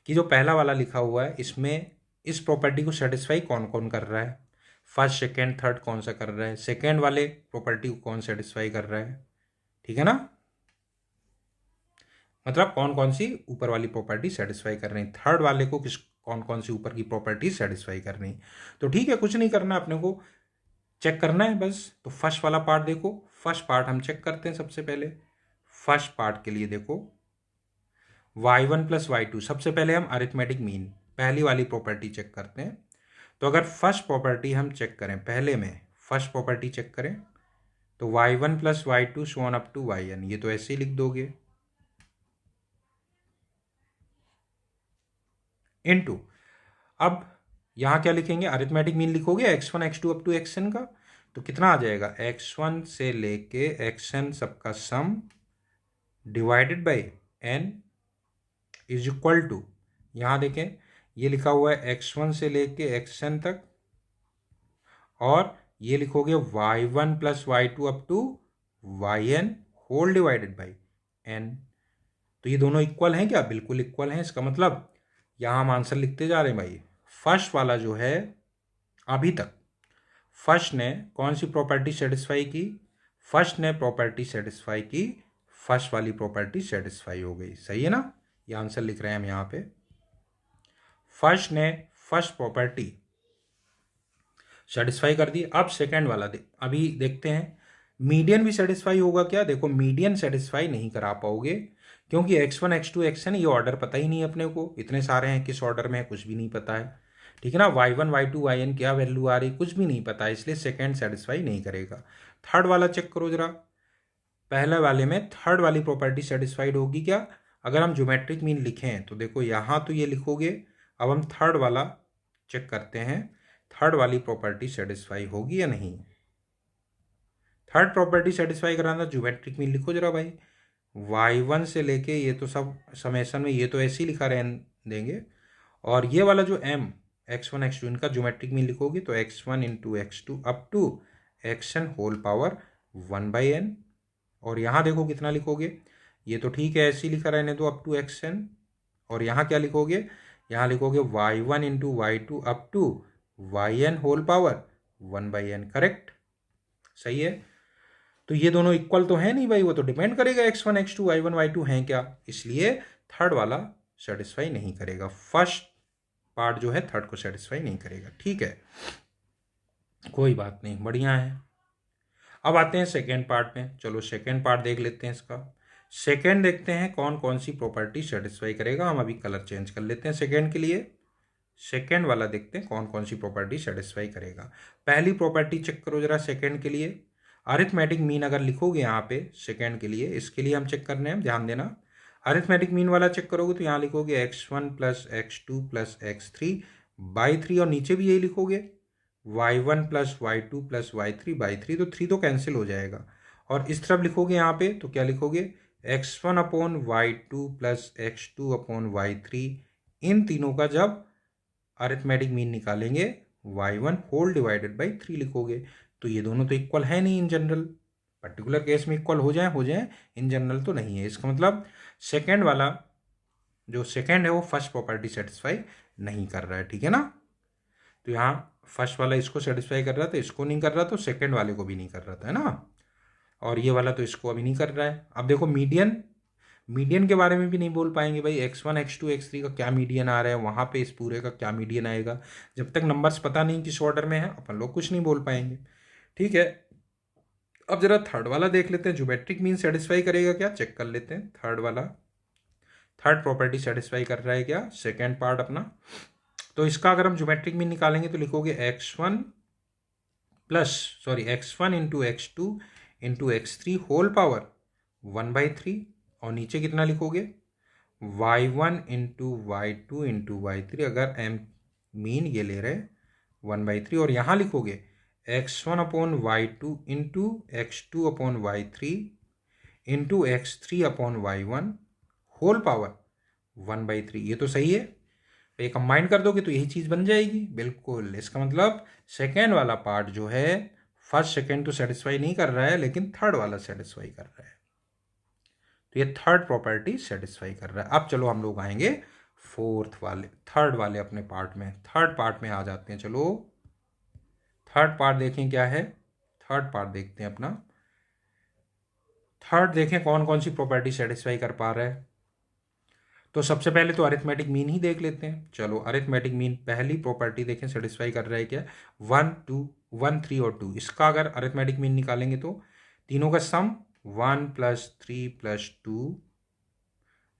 S1: कि जो पहला वाला लिखा हुआ है इसमें इस प्रॉपर्टी को सेटिस्फाई कौन कौन कर रहा है। फर्स्ट सेकेंड थर्ड कौन सा कर रहा है, सेकेंड वाले प्रॉपर्टी को कौन सेटिस्फाई कर रहा है, ठीक है ना। मतलब कौन कौन सी ऊपर वाली प्रॉपर्टी सेटिस्फाई कर रही है, थर्ड वाले को कौन कौन सी ऊपर की प्रॉपर्टी सेटिस्फाई कर रही। तो ठीक है, कुछ नहीं करना अपने को, चेक करना है बस। तो फर्स्ट वाला पार्ट देखो, फर्स्ट पार्ट हम चेक करते हैं सबसे पहले। फर्स्ट पार्ट के लिए देखो y1 + y2, सबसे पहले हम अरिथमेटिक मीन पहली वाली प्रॉपर्टी चेक करते हैं। तो अगर फर्स्ट प्रॉपर्टी हम चेक करें, पहले में फर्स्ट प्रॉपर्टी चेक करें तो y1 + y2 so on up to yn, ये तो ऐसे ही लिख दोगे, इनटू अब यहां क्या लिखेंगे? अरिथमेटिक मीन लिखोगे x1 x2 up to xn का, तो कितना आ जाएगा? x1 से लेके xn सबका sum divided by n is equal to, यहां देखें ये लिखा हुआ है x1 से लेके xn तक, और ये लिखोगे y1 + y2 up to yn whole divided by n। तो ये दोनों इक्वल हैं क्या? बिल्कुल इक्वल हैं। इसका मतलब यहां हम आंसर लिखते जा रहे हैं भाई। फर्स्ट वाला जो है, अभी तक फर्स्ट ने कौन सी प्रॉपर्टी सेटिस्फाई की? फर्स्ट ने प्रॉपर्टी सेटिस्फाई की, फर्स्ट वाली प्रॉपर्टी सेटिस्फाई हो गई, सही है ना। ये आंसर लिख रहे हैं हम यहां पे। फर्स्ट ने फर्स्ट प्रॉपर्टी सेटिस्फाई कर दी। अब सेकेंड वाला अभी देखते हैं मीडियन भी सेटिस्फाई होगा क्या। देखो मीडियन सेटिस्फाई नहीं करा पाओगे, क्योंकि x1 x2 xn ये ऑर्डर पता ही नहीं अपने को, इतने सारे हैं, किस ऑर्डर में है कुछ भी नहीं पता है, ठीक है ना। y1 y2 yn क्या वैल्यू आ रही कुछ भी नहीं पता है, इसलिए सेकेंड सेटिस्फाई नहीं करेगा। थर्ड वाला चेक करो जरा, पहले वाले में थर्ड वाली प्रॉपर्टी सेटिस्फाइड होगी क्या? अगर हम ज्योमेट्रिक मीन लिखें तो देखो यहाँ तो ये लिखोगे। अब हम थर्ड वाला चेक करते हैं, थर्ड वाली प्रॉपर्टी सेटिस्फाई होगी या नहीं। थर्ड प्रॉपर्टी सेटिस्फाई कराना, ज्योमेट्रिक मीन लिखो जरा भाई। y1 से लेके ये तो सब समेसन में ये तो ऐसे ही लिखा रहने देंगे, और ये वाला जो m x1 x2 इनका ज्योमेट्रिक मीन लिखोगे तो x1 × x2 up to xn whole power 1/n। और यहाँ देखो कितना लिखोगे, ये तो ठीक है ऐसे ही लिखा रहने दो अप टू xn, और यहाँ क्या लिखोगे? यहाँ लिखोगे y1 into y two up to yn whole power 1/n, correct, सही है। तो ये दोनों इक्वल तो है नहीं भाई, वो तो डिपेंड करेगा x1 x2 y1 y2 हैं क्या, इसलिए थर्ड वाला सेटिस्फाई नहीं करेगा, फर्स्ट पार्ट जो है थर्ड को सेटिस्फाई नहीं करेगा, ठीक है, कोई बात नहीं, बढ़िया है। अब आते हैं सेकेंड पार्ट में, चलो सेकेंड पार्ट देख लेते हैं इसका। सेकेंड देखते हैं कौन कौन सी प्रॉपर्टी सेटिस्फाई करेगा, हम अभी कलर चेंज कर लेते हैं सेकेंड के लिए। सेकेंड वाला देखते हैं कौन कौन सी प्रॉपर्टी सेटिस्फाई करेगा। पहली प्रॉपर्टी चेक करो जरा सेकेंड के लिए, अरिथमेटिक मीन अगर लिखोगे यहाँ पे सेकेंड के लिए, इसके लिए हम चेक करने हैं, ध्यान देना। अरिथमेटिक मीन वाला चेक करोगे तो यहाँ लिखोगे x1 plus x2 plus x3 by 3, और नीचे भी यही लिखोगे y1 plus y2 plus y3 by 3, तो 3 तो कैंसिल हो जाएगा। और इस तरफ लिखोगे यहाँ पे तो क्या लिखोगे x1 upon y2 plus x2 upon y3, इन तीनों का जब अरिथमेटिक मीन निकालेंगे y1 होल डिवाइडेड बाई 3 लिखोगे। तो ये दोनों तो इक्वल है नहीं इन जनरल, पर्टिकुलर केस में इक्वल हो जाए, इन जनरल तो नहीं है। इसका मतलब सेकेंड वाला जो सेकेंड है वो फर्स्ट प्रॉपर्टी सेटिस्फाई नहीं कर रहा है, ठीक है ना। तो यहाँ फर्स्ट वाला इसको सेटिस्फाई कर रहा था, इसको नहीं कर रहा, तो सेकेंड वाले को भी नहीं कर रहा था, है ना। और ये वाला तो इसको अभी नहीं कर रहा है। अब देखो मीडियन के बारे में भी नहीं बोल पाएंगे भाई, x1 x2 x3 का क्या मीडियन आ रहा है, वहाँ पे इस पूरे का क्या मीडियन आएगा, जब तक नंबर्स पता नहीं किस ऑर्डर में है अपन लोग कुछ नहीं बोल पाएंगे, ठीक है। अब जरा थर्ड वाला देख लेते हैं, ज्योमेट्रिक मीन सेटिस्फाई करेगा क्या, चेक कर लेते हैं। थर्ड वाला थर्ड प्रॉपर्टी सेटिस्फाई कर रहा है क्या, सेकेंड पार्ट अपना। तो इसका अगर हम ज्योमेट्रिक मीन निकालेंगे तो लिखोगे x1 into x2 into x3 whole power 1/3, और नीचे कितना लिखोगे y1 into y2 into y3, अगर m मीन ये ले रहे 1/3, और यहाँ लिखोगे x1 upon y2 into x2 upon y3 into x3 upon y1 whole power 1/3। ये तो सही है, ये कंबाइन कर दोगे तो यही चीज़ बन जाएगी, बिल्कुल। इसका मतलब सेकेंड वाला पार्ट जो है फर्स्ट सेकेंड तो सेटिस्फाई नहीं कर रहा है, लेकिन थर्ड वाला सेटिस्फाई कर रहा है, तो ये थर्ड प्रॉपर्टी सेटिस्फाई कर रहा है। अब चलो हम लोग आएंगे थर्ड वाले अपने पार्ट में, थर्ड पार्ट में आ जाते हैं। चलो थर्ड पार्ट देखें क्या है, थर्ड पार्ट देखते हैं अपना। थर्ड देखें कौन कौन सी प्रॉपर्टी सेटिस्फाई कर पा रहा है। तो सबसे पहले तो अरिथमेटिक मीन ही देख लेते हैं। चलो अरिथमेटिक मीन पहली प्रॉपर्टी देखें सेटिस्फाई कर रहा है क्या, 1 2 1 3 और 2, इसका अगर अरिथमेटिक मीन निकालेंगे तो तीनों का सम 1 प्लस 3 प्लस 2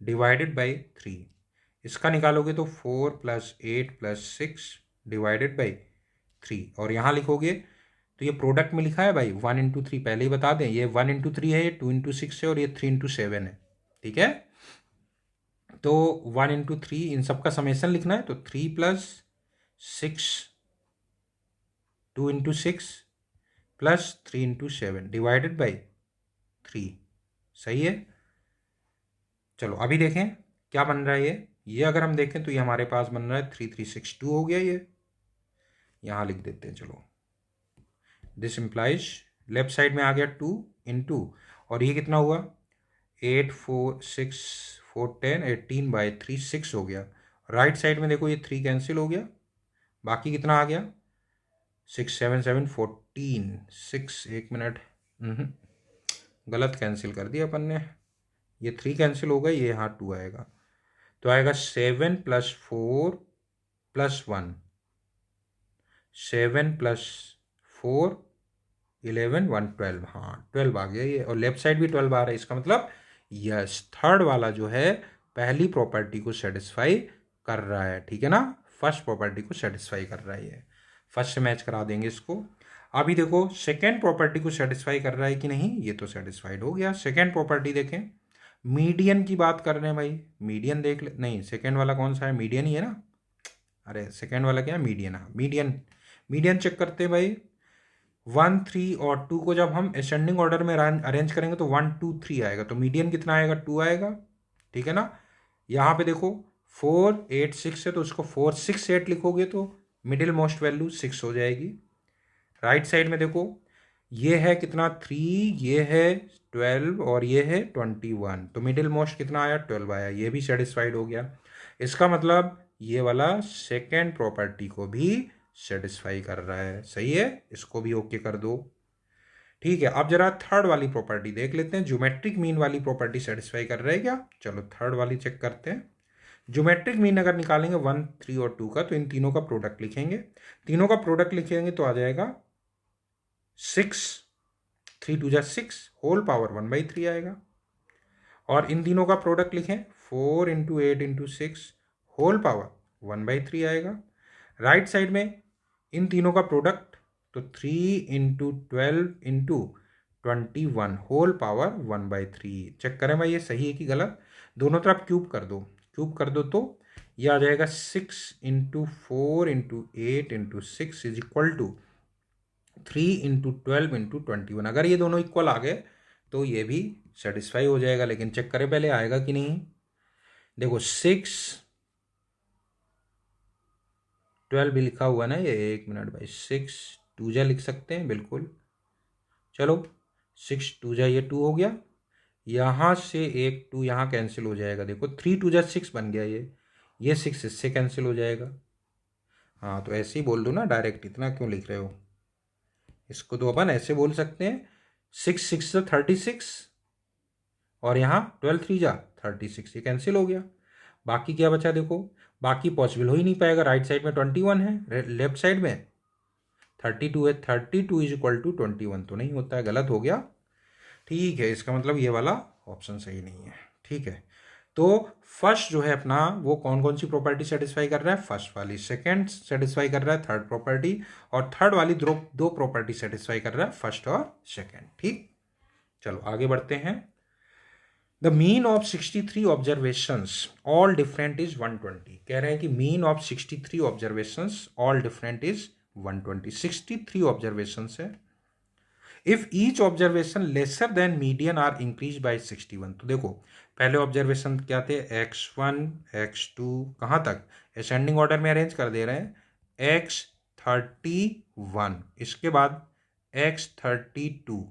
S1: डिवाइडेड बाई 3, इसका निकालोगे तो 4 प्लस 8 प्लस 6 डिवाइडेड बाई 3, और यहाँ लिखोगे तो ये प्रोडक्ट में लिखा है भाई 1 इंटू 3, पहले ही बता दें ये 1 इंटू 3 है, ये 2 इंटू 6 है, और ये 3 इंटू 7 है, ठीक है। तो 1 इंटू 3 इन सब का समेसन लिखना है, तो 3 plus 6 2 into 6 plus 3 into 7 divided by 3, सही है। चलो अभी देखें क्या बन रहा है ये अगर हम देखें तो ये हमारे पास बन रहा है 3362 हो गया, ये यहाँ लिख देते हैं। चलो दिस इम्प्लाइज लेफ्ट साइड में आ गया 2 इंटू, और ये कितना हुआ 8 4 6 4 10 18 बाई 3 6 हो गया। राइट साइड में देखो ये 3 कैंसिल हो गया, बाकी कितना आ गया 6 7 7 14 6, एक मिनट, गलत कैंसिल कर दिया अपन ने, ये 3 कैंसिल हो गया, ये यहाँ 2 आएगा, तो आएगा 7 प्लस 4 प्लस 1, 7 प्लस 4 11 1 12, हाँ 12 आ गया ये, और लेफ्ट साइड भी 12 आ रहा है। इसका मतलब यस थर्ड वाला जो है पहली प्रॉपर्टी को सेटिस्फाई कर रहा है, ठीक है ना, फर्स्ट प्रॉपर्टी को सेटिस्फाई कर रहा है, ये फर्स्ट से मैच करा देंगे इसको। अभी देखो सेकेंड प्रॉपर्टी को सेटिस्फाई कर रहा है कि नहीं, ये तो सेटिस्फाइड हो गया। सेकेंड प्रॉपर्टी देखें, मीडियन की बात कर रहे हैं भाई, मीडियन देख ले, नहीं सेकेंड वाला कौन सा है, मीडियन ही है ना, अरे सेकेंड वाला क्या है, मीडियन है, मीडियन चेक करते हैं भाई। 1 3 और 2 को जब हम असेंडिंग ऑर्डर में अरेंज करेंगे तो 1 2 3 आएगा, तो मीडियन कितना आएगा 2 आएगा, ठीक है ना। यहाँ पे देखो 4 8 6 है, तो उसको 4 6 8 लिखोगे तो मिडिल मोस्ट वैल्यू 6 हो जाएगी। राइट साइड में देखो ये है कितना 3, ये है 12 और ये है 21, तो मिडिल मोस्ट कितना आया 12 आया, ये भी सेटिस्फाइड हो गया। इसका मतलब ये वाला सेकेंड प्रॉपर्टी को भी सेटिस्फाई कर रहा है। सही है, इसको भी ओके कर दो। ठीक है, अब जरा थर्ड वाली प्रॉपर्टी देख लेते हैं, ज्योमेट्रिक मीन वाली प्रॉपर्टी सेटिस्फाई कर रहा है क्या। चलो थर्ड वाली चेक करते हैं। ज्योमेट्रिक मीन अगर निकालेंगे 1, 3 और 2 का, तो इन तीनों का प्रोडक्ट लिखेंगे। तीनों का प्रोडक्ट लिखेंगे तो आ जाएगा 6, 3 2 जा 6 होल पावर 1/3 आएगा। और इन तीनों का प्रोडक्ट लिखें 4 इंटू 8 इंटू 6 होल पावर 1/3 आएगा। राइट साइड में इन तीनों का प्रोडक्ट तो 3 into 12 into 21 whole power 1/3। Check करें भाई ये सही है कि गलत। दोनों तरफ क्यूब कर दो, क्यूब कर दो तो ये आ जाएगा 6 into 4 into 8 into 6 is equal to 3 into 12 into 21। अगर ये दोनों इक्वल आ गए तो ये भी सेटिस्फाई हो जाएगा, लेकिन चेक करें पहले आएगा कि नहीं। देखो 6 12 भी लिखा हुआ ना ये, 1 मिनट भाई, 6 2 जा लिख सकते हैं बिल्कुल। चलो 6 2 जा ये 2 हो गया, यहाँ से एक 2 यहाँ कैंसिल हो जाएगा। देखो 3 2 जा 6 बन गया, ये 6 इससे कैंसिल हो जाएगा। हाँ तो ऐसे ही बोल दो ना डायरेक्ट, इतना क्यों लिख रहे हो। इसको तो अपन ऐसे बोल सकते हैं 6 6 से 36 और यहाँ 12 3 जा 36, ये कैंसिल हो गया। बाकी क्या बचा देखो, बाकी पॉसिबल हो ही नहीं पाएगा। राइट साइड में 21 है, लेफ्ट साइड में 32 है, 32 इज इक्वल टू 21 तो नहीं होता है, गलत हो गया। ठीक है, इसका मतलब ये वाला ऑप्शन सही नहीं है। ठीक है, तो फर्स्ट जो है अपना वो कौन कौन सी प्रॉपर्टी सेटिस्फाई कर रहा है, फर्स्ट वाली। सेकंड सेटिस्फाई कर रहा है थर्ड प्रॉपर्टी, और थर्ड वाली दो प्रॉपर्टी सेटिस्फाई कर रहा है, फर्स्ट और सेकंड। ठीक, चलो आगे बढ़ते हैं। The mean of 63 observations all different is 120। कह रहे हैं कि mean of 63 observations all different is 120। 63 observations है। If each observation lesser than median are increase by 61। तो देखो पहले ऑब्जर्वेशन क्या थे, x1 x2 कहाँ तक असेंडिंग ऑर्डर में अरेंज कर दे रहे हैं, x31, इसके बाद x32,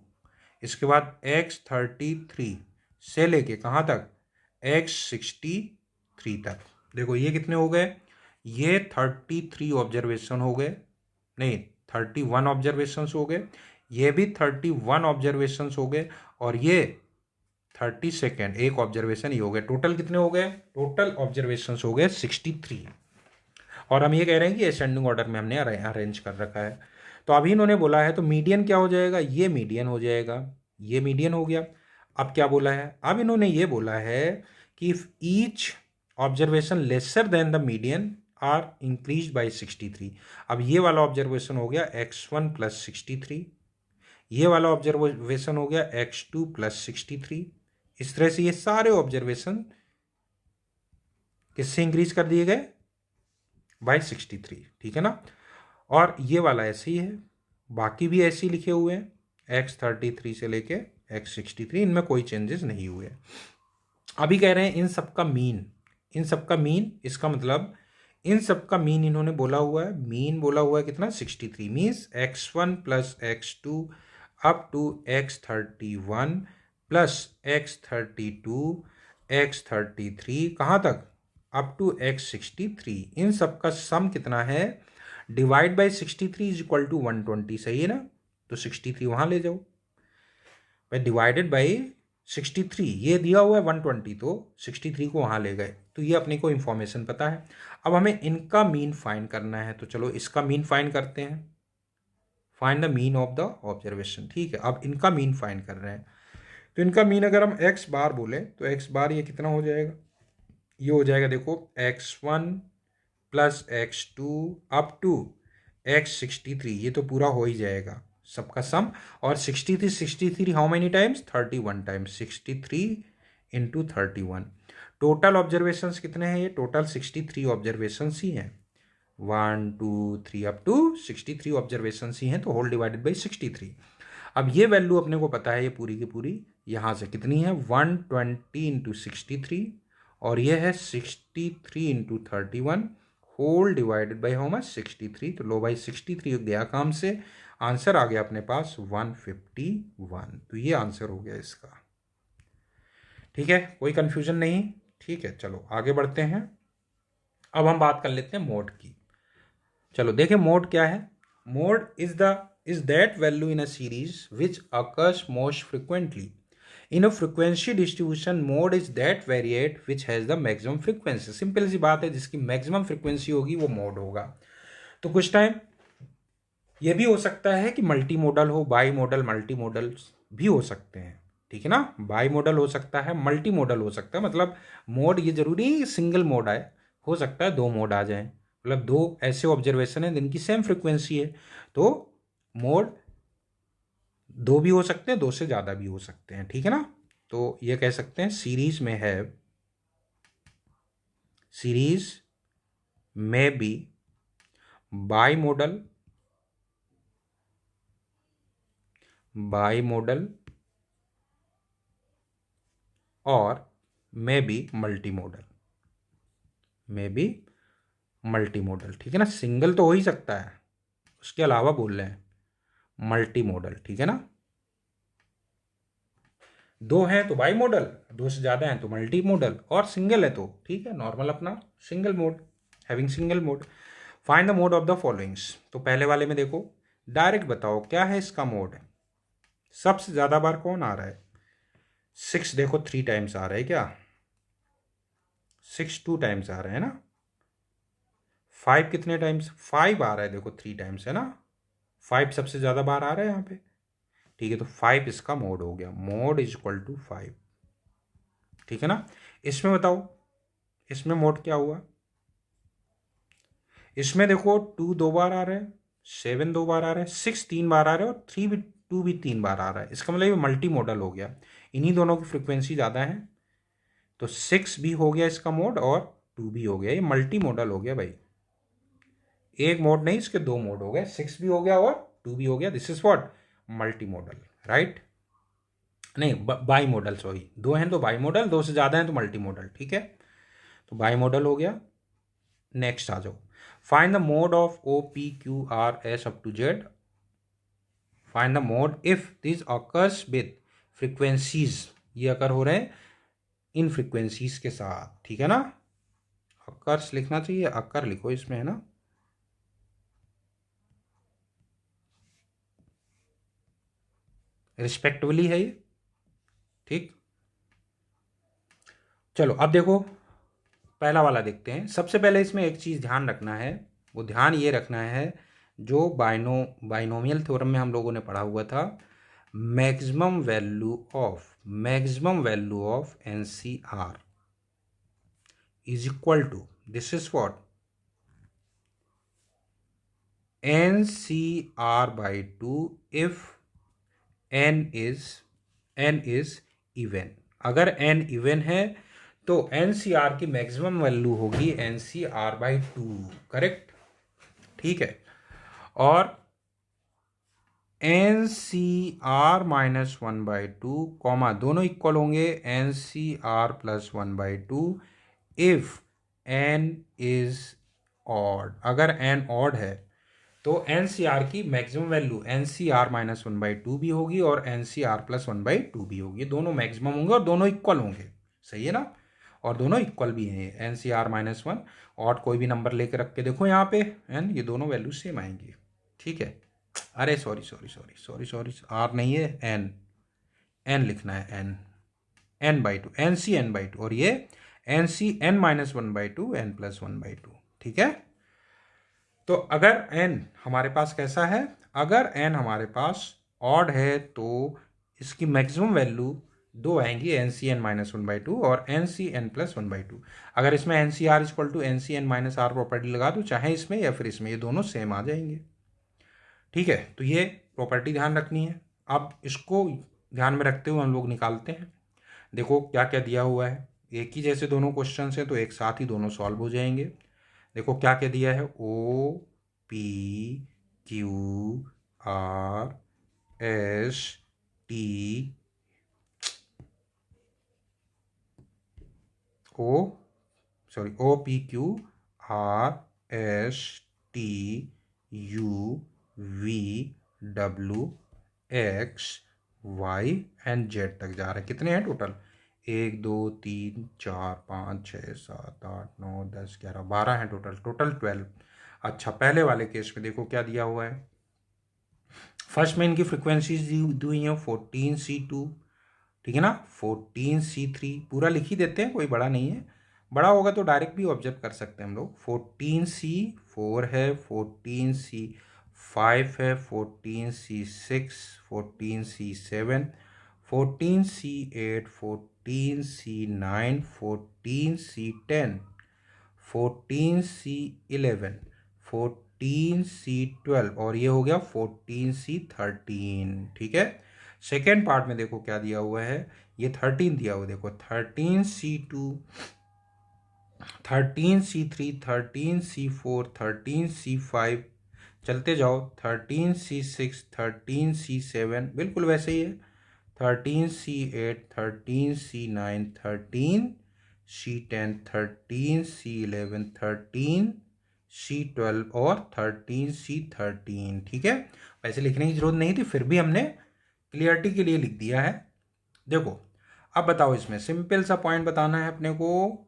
S1: इसके बाद x33 से लेके कहाँ तक, x63 तक। देखो ये कितने हो गए, ये 33 ऑब्जर्वेशन हो गए, नहीं 31 ऑब्जर्वेशन हो गए, ये भी 31 ऑब्जर्वेशन हो गए, और ये 32 एक ऑब्जर्वेशन ही हो गए। टोटल कितने हो गए, टोटल ऑब्जर्वेशन हो गए 63। और हम ये कह रहे हैं कि असेंडिंग ऑर्डर में हमने अरेंज कर रखा है। तो अभी इन्होंने बोला है तो मीडियन क्या हो जाएगा, ये मीडियन हो जाएगा, ये मीडियन हो गया। अब क्या बोला है, अब इन्होंने ये बोला है कि if each observation lesser than the median are increase by 63। अब ये वाला ऑब्जर्वेशन हो गया x1 प्लस 63, ये वाला ऑब्जर्वेशन हो गया x2 प्लस 63। इस तरह से ये सारे ऑब्जर्वेशन किससे इंक्रीज कर दिए गए, बाय 63। ठीक है ना। और ये वाला ऐसे ही है, बाकी भी ऐसे ही लिखे हुए हैं, x33 से लेके x63, इनमें कोई चेंजेस नहीं हुए। अभी कह रहे हैं इन सबका मीन, इन सबका मीन, इसका मतलब इन सबका मीन इन्होंने बोला हुआ है, मीन बोला हुआ है कितना 63, means x1 plus x2 up to x31 plus x32 x33 कहाँ तक, अप टू x63। इन सबका सम कितना है, divide by 63 is equal to 120। सही है ना, तो 63 वहां ले जाओ भाई, डिवाइडेड बाई 63, ये दिया हुआ है 120, तो 63 को वहां ले गए, तो ये अपने को इंफॉर्मेशन पता है। अब हमें इनका मीन फाइंड करना है, तो चलो इसका मीन फाइंड करते हैं, find the mean of the observation. ठीक है, अब इनका मीन फाइंड कर रहे हैं, तो इनका मीन अगर हम x बार बोले तो x बार ये कितना हो जाएगा, ये हो जाएगा देखो x1 plus x2 up to x63, ये तो पूरा हो ही जाएगा सबका सम। और 63 हाउ मेनी टाइम्स, 31 टाइम्स, 63 इंटू 31। टोटल ऑब्जर्वेशंस कितने हैं, ये टोटल 63 ऑब्जर्वेशंस ही हैं, 1 2 3 अप टू 63 ऑब्जर्वेशंस ही हैं, तो होल डिवाइडेड बाई 63। अब ये वैल्यू अपने को पता है, ये पूरी की पूरी यहाँ से कितनी है, 120 इंटू 63, और ये है 63 इंटू 31 whole divided by how much 63। तो लो भाई 63 गया काम से, आंसर आ गया अपने पास 151। तो ये आंसर हो गया इसका। ठीक है, कोई कंफ्यूजन नहीं। ठीक है, चलो आगे बढ़ते हैं। अब हम बात कर लेते हैं मोड की। चलो देखिए मोड क्या है। Mode is that value in a series which occurs most frequently in a frequency distribution. Mode is that variate which has the maximum frequency. Simple सी बात है, जिसकी मैक्सिमम फ्रिक्वेंसी होगी वो मोड होगा। तो कुछ टाइम ये भी हो सकता है कि मल्टी मॉडल हो, बाई मॉडल मल्टी मॉडल्स भी हो सकते हैं, ठीक है ना। बाई मॉडल हो सकता है, मल्टी मॉडल हो सकता है, मतलब मोड ये जरूरी नहीं सिंगल मोड आए, हो सकता है दो मोड आ जाए, मतलब दो ऐसे ऑब्जर्वेशन है जिनकी सेम फ्रिक्वेंसी है, तो मोड दो भी हो सकते हैं, दो से ज़्यादा भी हो सकते हैं, ठीक है ना। तो ये कह सकते हैं सीरीज में बी बाई मॉडल और मे बी मल्टी मॉडल, ठीक है ना। सिंगल तो हो ही सकता है, उसके अलावा बोल रहे हैं मल्टी मॉडल, ठीक है ना। दो हैं तो बाई मॉडल, दो से ज़्यादा हैं तो मल्टी मॉडल, और सिंगल है तो ठीक है नॉर्मल अपना single mode, having single mode. Find the mode of the followings. तो पहले वाले में देखो, डायरेक्ट बताओ क्या है इसका मोड। सबसे ज़्यादा बार कौन आ रहा है? 6 देखो 3 टाइम्स आ रहा है क्या? 6 2 टाइम्स आ रहा है ना। 5 कितने टाइम्स? 5 आ रहा है, देखो 3 टाइम्स है ना। 5 सबसे ज़्यादा बार आ रहा है यहाँ पे, ठीक है। तो 5 इसका मोड हो गया, मोड इज इक्वल टू 5, ठीक है ना। इसमें बताओ, इसमें मोड क्या हुआ? इसमें देखो 2 दो बार आ रहा है, 7 दो बार आ रहा है, 6 3 बार आ रहा है, और 2 भी 3 बार आ रहा है। इसका मतलब ये मल्टी मॉडल हो गया, इन्हीं दोनों की फ्रिक्वेंसी ज़्यादा है, तो 6 भी हो गया इसका मोड और 2 भी हो गया, ये मल्टी मॉडल हो गया भाई। एक मोड नहीं, इसके दो मोड हो गए, 6 भी हो गया और 2 भी हो गया। This is what? Multi modal, right. नहीं बाई मॉडल, सॉरी, दो हैं तो बाई मॉडल, दो से ज़्यादा हैं तो मल्टी मॉडल, ठीक है। तो बाई मॉडल हो गया। नेक्स्ट आ जाओ, find the mode of O P Q R S up to Z. Find the mode if this occurs with frequencies, ये अकर हो रहे हैं इन फ्रिक्वेंसीज के साथ, ठीक है ना। अकर्स लिखना चाहिए, अकर लिखो इसमें, है ना। रिस्पेक्टिवली है ये, ठीक। चलो अब देखो पहला वाला देखते हैं। सबसे पहले इसमें एक चीज़ ध्यान रखना है, वो ध्यान ये रखना है जो बाइनोमियल थ्योरम में हम लोगों ने पढ़ा हुआ था, maximum value of N C R is equal to, this is what, N C R by two if N is even. अगर एन इवन है तो एन सी आर की मैक्सिमम वैल्यू होगी N C R by two, correct, ठीक है। और N C R minus one by two comma दोनों equal होंगे N C R plus one by two if N is odd. अगर N odd है तो एन सी आर की maximum value N C R minus one by two भी होगी और N C R plus one by two भी होगी, दोनों मैक्सिमम होंगे और दोनों इक्वल होंगे, सही है ना। और दोनों इक्वल भी हैं, N C R minus one, और कोई भी नंबर लेके रख के देखो यहाँ पे, एन, ये दोनों वैल्यू सेम आएंगी, ठीक है। अरे सॉरी, आर नहीं है, एन, एन लिखना है, N, N by two, N C N by two, और ये N C N minus one by two N plus one by two, ठीक है। तो अगर एन हमारे पास कैसा है, अगर एन हमारे पास ऑड है तो इसकी मैक्सिमम वैल्यू दो आएंगी, N C N minus one by two और N C N plus one by two. अगर इसमें N C R equal to N C N minus R property लगा दो, चाहे इसमें या फिर इसमें, ये दोनों सेम आ जाएंगे, ठीक है। तो ये प्रॉपर्टी ध्यान रखनी है। अब इसको ध्यान में रखते हुए हम लोग निकालते हैं। देखो क्या क्या दिया हुआ है, एक ही जैसे दोनों क्वेश्चन हैं तो एक साथ ही दोनों सॉल्व हो जाएंगे। देखो क्या क्या दिया है, O P Q R S T O O P Q R S T U V W X Y and Z तक जा रहे हैं। कितने हैं टोटल? 1 2 3 4 5 6 7 8 9 10 11 12 हैं टोटल 12। अच्छा, पहले वाले केस में देखो क्या दिया हुआ है। फर्स्ट में इनकी फ्रिक्वेंसीज दी हुई हैं 14C2, ठीक है ना, 14C3, पूरा लिख ही देते हैं, कोई बड़ा नहीं है। बड़ा होगा तो डायरेक्ट भी ऑब्जर्व कर सकते हैं हम लोग। 14C4 है, 14C5 है, 14C6, 14C7, 14C8, 14C9, 14C10, 14C11, 14C12 और ये हो गया 14C13, ठीक है। सेकेंड पार्ट में देखो क्या दिया हुआ है, ये 13 दिया हुआ, देखो 13C2, 13C3, 13C4, 13C5, चलते जाओ 13C6, 13C7, बिल्कुल वैसे ही है, 13C8, 13C9, 13C10, 13C11, 13C12 और 13C13, ठीक है। वैसे लिखने की जरूरत नहीं थी, फिर भी हमने क्लियरिटी के लिए लिख दिया है। देखो अब बताओ, इसमें सिंपल सा पॉइंट बताना है अपने को,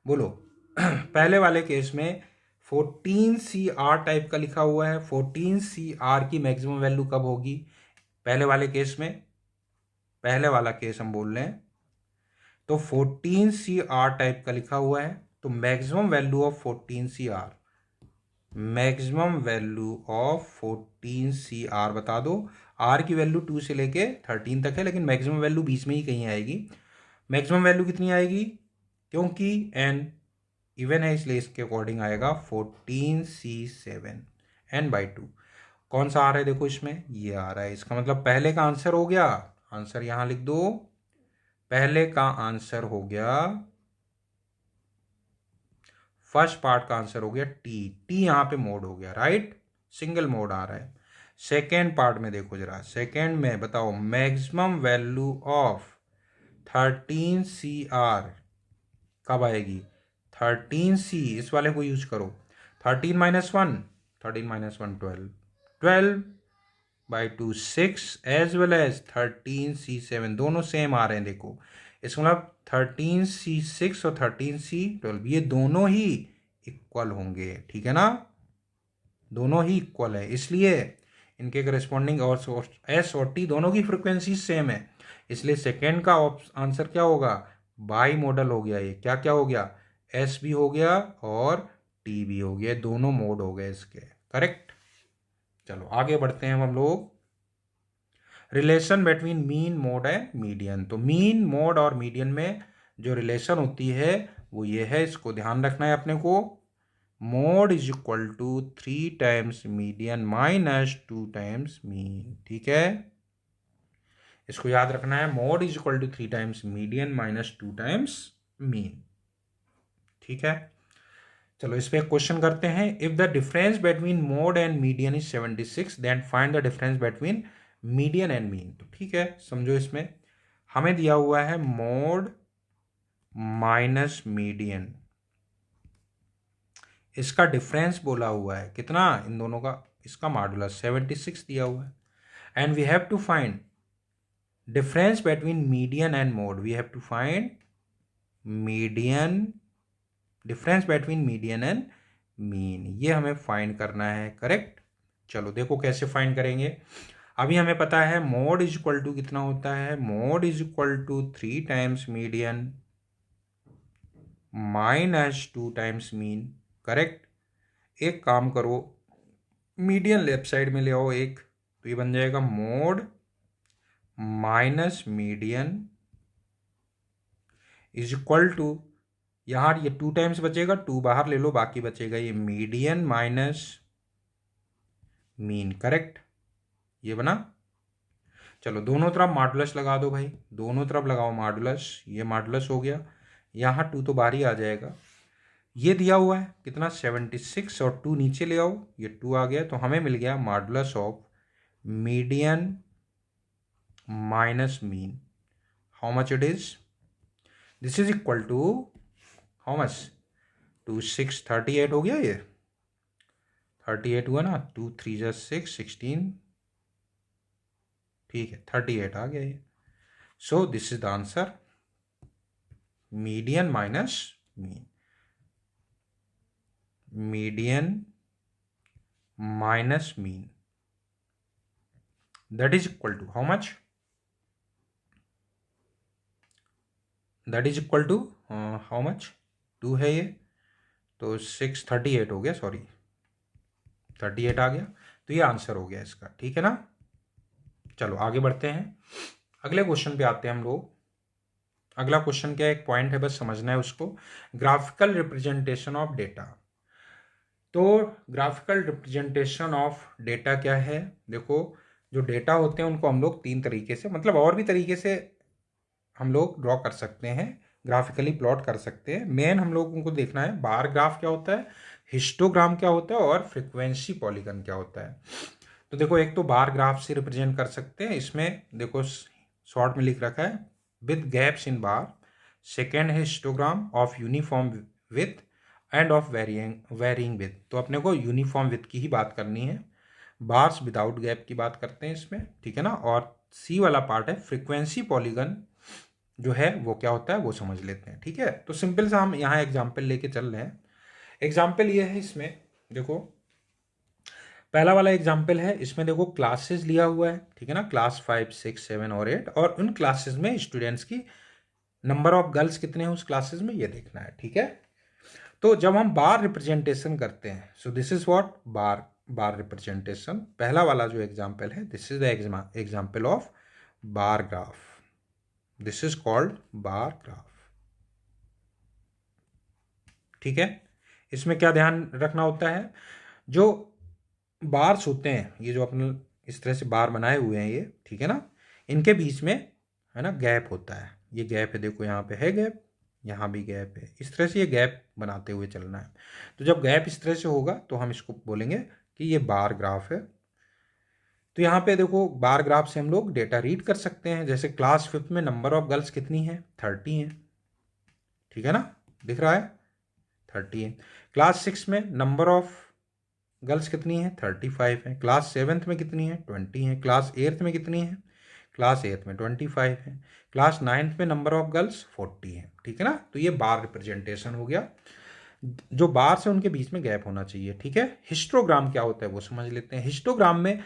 S1: बोलो। पहले वाले केस में 14CR टाइप का लिखा हुआ है, 14CR की मैक्सिमम वैल्यू कब होगी पहले वाले केस में, पहले वाला केस हम बोल रहे हैं, तो 14CR टाइप का लिखा हुआ है, तो maximum value of 14CR, maximum value of 14CR बता दो। आर की वैल्यू 2 से लेके 13 तक है, लेकिन मैक्सिमम वैल्यू बीच में ही कहीं आएगी। मैक्सिमम वैल्यू कितनी आएगी, क्योंकि n इवन है इसलिए इसके अकॉर्डिंग आएगा 14C7 n/2। कौन सा आ रहा है देखो, इसमें ये आ रहा है, इसका मतलब पहले का आंसर हो गया, आंसर यहां लिख दो, पहले का आंसर हो गया, फर्स्ट पार्ट का आंसर हो गया टी यहां पे मोड हो गया, राइट, सिंगल मोड आ रहा है। सेकेंड पार्ट में देखो जरा, सेकेंड में बताओ मैक्सिमम वैल्यू ऑफ 13CR कब आएगी, 13C, इस वाले को यूज करो, 13 minus 1, 13 minus 1 12, 12/2 6, as well as 13C7, दोनों सेम आ रहे हैं देखो, इसका मतलब 13C6 और 13C12 ये दोनों ही इक्वल होंगे, ठीक है ना, दोनों ही इक्वल है, इसलिए इनके करस्पॉन्डिंग और एस और टी दोनों की फ्रिक्वेंसी सेम है, इसलिए सेकेंड का आंसर क्या होगा, बाई मॉडल हो गया, ये क्या क्या हो गया, एस भी हो गया और टी भी हो गया, दोनों मोड हो गए इसके, करेक्ट। चलो आगे बढ़ते हैं हम लोग, relation between mean mode and median. तो मीन मोड और मीडियन में जो रिलेशन होती है वो ये है, इसको ध्यान रखना है अपने को, mode is equal to 3 times median minus 2 times mean, ठीक है, इसको याद रखना है, mode is equal to 3 times median minus 2 times mean, ठीक है। चलो इस पे एक क्वेश्चन करते हैं, if the difference between mode and median is 76 then find the difference between median and mean. तो ठीक है, समझो, इसमें हमें दिया हुआ है मोड माइनस मीडियन, इसका डिफरेंस बोला हुआ है कितना, इन दोनों का, इसका मॉडुलस 76 दिया हुआ है, and we have to find difference between median and mode, we have to find median, difference between median and mean, ये हमें फाइंड करना है, करेक्ट। चलो देखो कैसे फाइंड करेंगे, अभी हमें पता है मोड इज इक्वल टू कितना होता है, mode is equal to 3 times median minus 2 times mean, correct. एक काम करो, मीडियन लेफ्ट साइड में ले आओ एक, तो ये बन जाएगा mode minus median is equal to, यहां ये 2 टाइम्स बचेगा, 2 बाहर ले लो, बाकी बचेगा ये मीडियन माइनस मीन, करेक्ट, ये बना। चलो दोनों तरफ मॉडुलस लगा दो भाई, दोनों तरफ लगाओ मॉडुलस, ये मॉडुलस हो गया, यहाँ 2 तो बाहर ही आ जाएगा, ये दिया हुआ है कितना 76 और 2 नीचे ले आओ, ये 2 आ गया, तो हमें मिल गया modulus of median minus mean, how much it is, this is equal to how much, 2 6 38 हो गया, ये 38 हुआ ना, 2 3 जा 6 16, ठीक है 38 आ गया ये, so this is the answer, median minus mean, median minus mean, that is equal to how much, that is equal to how much, 2 है ये, तो 638 हो गया, सॉरी 38 आ गया, तो ये आंसर हो गया इसका, ठीक है ना। चलो आगे बढ़ते हैं, अगले क्वेश्चन पे आते हैं हम लोग। अगला क्वेश्चन क्या है, एक पॉइंट है बस समझना है उसको, ग्राफिकल रिप्रेजेंटेशन ऑफ डेटा। तो ग्राफिकल रिप्रेजेंटेशन ऑफ डेटा क्या है, देखो जो डेटा होते हैं उनको हम लोग 3 तरीके से, मतलब और भी तरीके से हम लोग ड्रॉ कर सकते हैं, ग्राफिकली प्लॉट कर सकते हैं। मेन हम लोगों को देखना है बार ग्राफ क्या होता है, हिस्टोग्राम क्या होता है, और फ्रीक्वेंसी पॉलीगन क्या होता है। तो देखो एक तो बार ग्राफ से रिप्रेजेंट कर सकते हैं, इसमें देखो शॉर्ट में लिख रखा है with gaps in bar. Second है histogram of uniform width and of varying width, तो अपने को यूनिफॉर्म विथ की ही बात करनी है। बार्स विदाउट गैप की बात करते हैं इसमें, ठीक है ना। और सी वाला पार्ट है फ्रीक्वेंसी पॉलीगन जो है वो क्या होता है वो समझ लेते हैं, ठीक है। तो सिंपल सा हम यहाँ एग्जाम्पल लेके चल रहे हैं। एग्जाम्पल ये है, इसमें देखो पहला वाला एग्जाम्पल है, इसमें देखो क्लासेस लिया हुआ है, ठीक है ना, क्लास 5, 6, 7 और 8, और उन क्लासेस में स्टूडेंट्स की नंबर ऑफ गर्ल्स कितने हैं उस क्लासेस में ये देखना है, ठीक है। तो जब हम बार रिप्रेजेंटेशन करते हैं, सो this is what bar representation, पहला वाला जो एग्जाम्पल है this is the example of bar graph, this is called bar graph, ठीक है। इसमें क्या ध्यान रखना होता है, जो बार्स होते हैं ये जो अपने इस तरह से बार बनाए हुए हैं ये, ठीक है ना, इनके बीच में है ना गैप होता है, ये गैप है, देखो यहाँ पे है गैप, यहाँ भी गैप है, इस तरह से ये गैप बनाते हुए चलना है। तो जब गैप इस तरह से होगा तो हम इसको बोलेंगे कि ये बार ग्राफ है। तो यहाँ पे देखो बार ग्राफ से हम लोग डेटा रीड कर सकते हैं, जैसे क्लास 5 में नंबर ऑफ गर्ल्स कितनी है, 30 है, ठीक है ना, दिख रहा है 30 है। क्लास 6 में नंबर ऑफ गर्ल्स कितनी है, 35 है। क्लास 7th में कितनी है, 20 है। क्लास 8th में कितनी है, क्लास 8th में 25 है। क्लास 9th में नंबर ऑफ गर्ल्स 40 है, ठीक है ना। तो ये बार रिप्रेजेंटेशन हो गया, जो बार से उनके बीच में गैप होना चाहिए, ठीक है। हिस्टोग्राम क्या होता है वो समझ लेते हैं। हिस्टोग्राम में,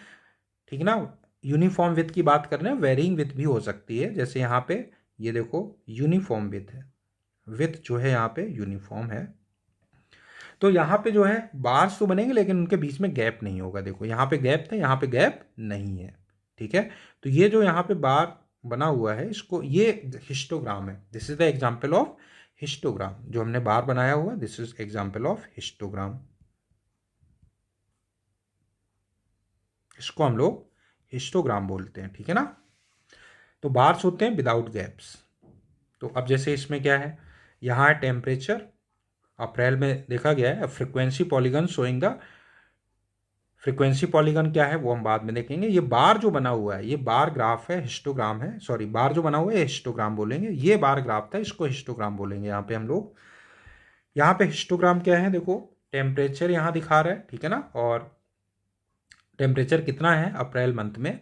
S1: ठीक है ना, यूनिफॉर्म विथ की बात कर रहे हैं, वेरिंग विथ भी हो सकती है, जैसे यहाँ पे ये देखो यूनिफॉर्म विथ है, विथ जो है यहाँ पे यूनिफॉर्म है। तो यहाँ पे जो है बार्स तो बनेंगे लेकिन उनके बीच में गैप नहीं होगा, देखो यहाँ पे गैप था, यहाँ पे गैप नहीं है, ठीक है। तो ये जो यहाँ पे बार बना हुआ है इसको, ये हिस्टोग्राम है, this is the example of histogram, जो हमने बार बनाया हुआ this is example of histogram, इसको हम लोग हिस्टोग्राम बोलते हैं, ठीक है ना। तो बार्स होते हैं विदाउट गैप्स। तो अब जैसे इसमें क्या है, यहाँ है टेम्परेचर, अप्रैल में देखा गया है, frequency polygon showing the, frequency polygon क्या है वो हम बाद में देखेंगे। ये बार जो बना हुआ है ये बार ग्राफ है, हिस्टोग्राम है, सॉरी बार जो बना हुआ है हिस्टोग्राम बोलेंगे, ये बार ग्राफ था इसको हिस्टोग्राम बोलेंगे। यहाँ पे हम लोग, यहाँ पे हिस्टोग्राम क्या है, देखो टेम्परेचर यहाँ दिखा रहा है, ठीक है ना, और टेम्परेचर कितना है अप्रैल मंथ में,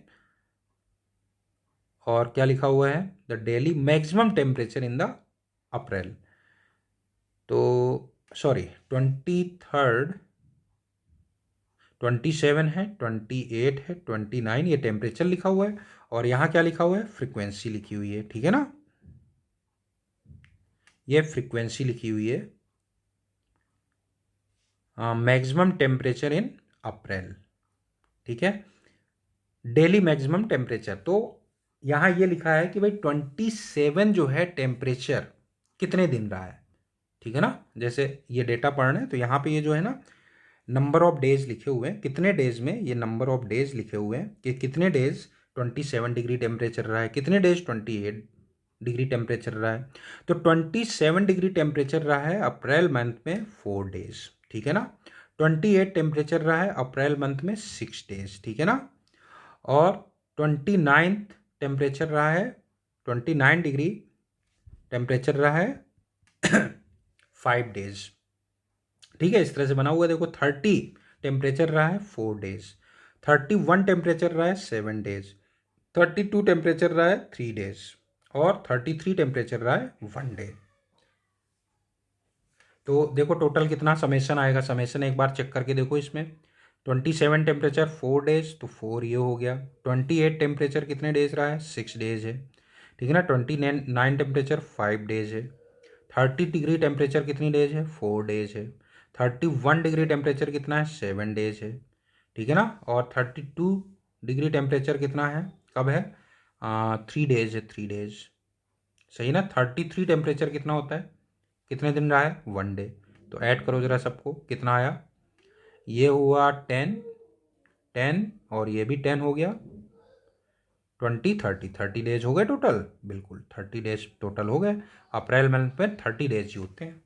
S1: और क्या लिखा हुआ है the daily maximum temperature in the April, तो सॉरी 23rd 27 है, 28 है, 29 ये टेम्परेचर लिखा हुआ है, और यहाँ क्या लिखा हुआ है फ्रीक्वेंसी लिखी हुई है, ठीक है ना, ये फ्रीक्वेंसी लिखी हुई है, मैक्सिमम टेम्परेचर इन अप्रैल, ठीक है, डेली मैक्सिमम टेम्परेचर। तो यहाँ ये लिखा है कि भाई 27 जो है टेम्परेचर कितने दिन रहा है, ठीक है ना। जैसे ये डेटा पढ़ रहे हैं तो यहाँ पे ये जो है ना नंबर ऑफ डेज लिखे हुए हैं, कितने डेज में, ये नंबर ऑफ डेज लिखे हुए हैं कि कितने डेज 27 डिग्री टेम्परेचर रहा है, कितने डेज 28 डिग्री टेम्परेचर रहा है। तो 27 डिग्री टेम्परेचर रहा है अप्रैल मंथ में 4 डेज, ठीक है ना। 28 टेम्परेचर रहा है अप्रैल मंथ में 6 डेज, ठीक है ना। और 29 टेम्परेचर रहा है, 29 डिग्री टेम्परेचर रहा है 5 डेज, ठीक है। इस तरह से बना हुआ है, देखो 30 टेम्परेचर रहा है 4 डेज, 31 टेम्परेचर रहा है 7 डेज, 32 टेम्परेचर रहा है 3 डेज, और 33 टेम्परेचर रहा है 1 डे, तो देखो टोटल कितना समेशन आएगा, समेशन एक बार चेक करके देखो इसमें। 27 टेम्परेचर 4 डेज, तो 4 ये हो गया। 28 टेम्परेचर कितने डेज रहा है, 6 डेज है, ठीक है ना। 29 टेम्परेचर 5 डेज है। 30 डिग्री टेम्परेचर कितनी डेज है, 4 डेज है। 31 डिग्री टेम्परेचर कितना है, 7 डेज है, ठीक है ना। और 32 डिग्री टेम्परेचर कितना है, कब है, 3 डेज है, 3 डेज, सही ना। 33 टेम्परेचर कितना होता है, कितने दिन रहा है, 1 डे। तो ऐड करो जरा सबको, कितना आया, ये हुआ 10, 10 और ये भी 10 हो गया। 20 30 डेज हो गए टोटल, बिल्कुल 30 डेज टोटल हो गए। अप्रैल मंथ में 30 डेज ही होते हैं,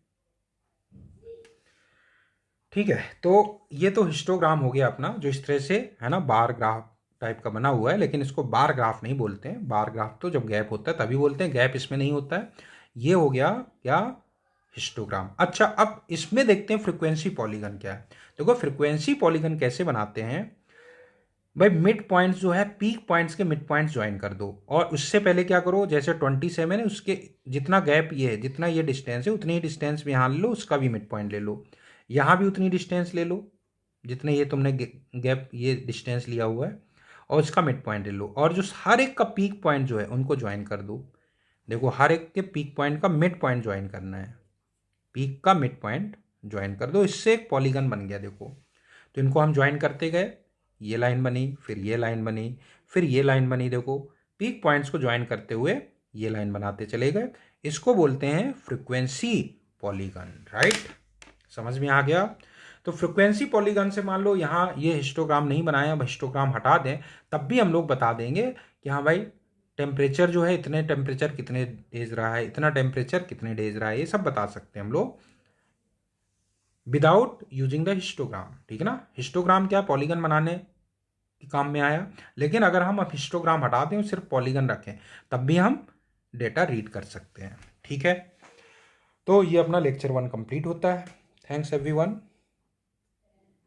S1: ठीक है। तो ये तो हिस्टोग्राम हो गया अपना, जो इस तरह से है ना बार ग्राफ टाइप का बना हुआ है, लेकिन इसको बार ग्राफ नहीं बोलते हैं। बार ग्राफ तो जब गैप होता है तभी बोलते हैं, गैप इसमें नहीं होता है। ये हो गया क्या, हिस्टोग्राम। अच्छा, अब इसमें देखते हैं फ्रीक्वेंसी पॉलीगन क्या है। देखो फ्रीक्वेंसी पॉलीगन कैसे बनाते हैं भाई, मिड पॉइंट्स जो है, पीक पॉइंट्स के मिड पॉइंट्स ज्वाइन कर दो, और उससे पहले क्या करो, जैसे 27 है उसके जितना गैप ये है, जितना ये डिस्टेंस है उतनी ही डिस्टेंस भी यहाँ ले लो, उसका भी मिड पॉइंट ले लो। यहाँ भी उतनी डिस्टेंस ले लो जितने ये तुमने गैप ये डिस्टेंस लिया हुआ है, और इसका मिड पॉइंट ले लो, और जो हर एक का पीक पॉइंट जो है उनको ज्वाइन कर दो। देखो हर एक के पीक पॉइंट का मिड पॉइंट ज्वाइन करना है, पीक का मिड पॉइंट ज्वाइन कर दो, इससे एक पॉलीगन बन गया। देखो तो इनको हम ज्वाइन करते गए, ये लाइन बनी, फिर ये लाइन बनी, फिर ये लाइन बनी। देखो पीक पॉइंट्स को ज्वाइन करते हुए ये लाइन बनाते चले गए, इसको बोलते हैं फ्रीक्वेंसी पॉलीगन, राइट। समझ में आ गया। तो फ्रीक्वेंसी पॉलीगन से मान लो यहाँ ये हिस्टोग्राम नहीं बनाया, अब हिस्टोग्राम हटा दें, तब भी हम लोग बता देंगे कि हाँ भाई टेम्परेचर जो है, इतने टेम्परेचर कितने डेज रहा है, इतना टेम्परेचर कितने डेज रहा है, ये सब बता सकते हैं हम लोग विदाउट यूजिंग द हिस्टोग्राम, ठीक है ना। हिस्टोग्राम क्या, पॉलीगन बनाने के काम में आया, लेकिन अगर हम अब हिस्टोग्राम हटा दें और सिर्फ पॉलीगन रखें, तब भी हम डेटा रीड कर सकते हैं, ठीक है। तो ये अपना लेक्चर 1 कंप्लीट होता है। Thanks everyone.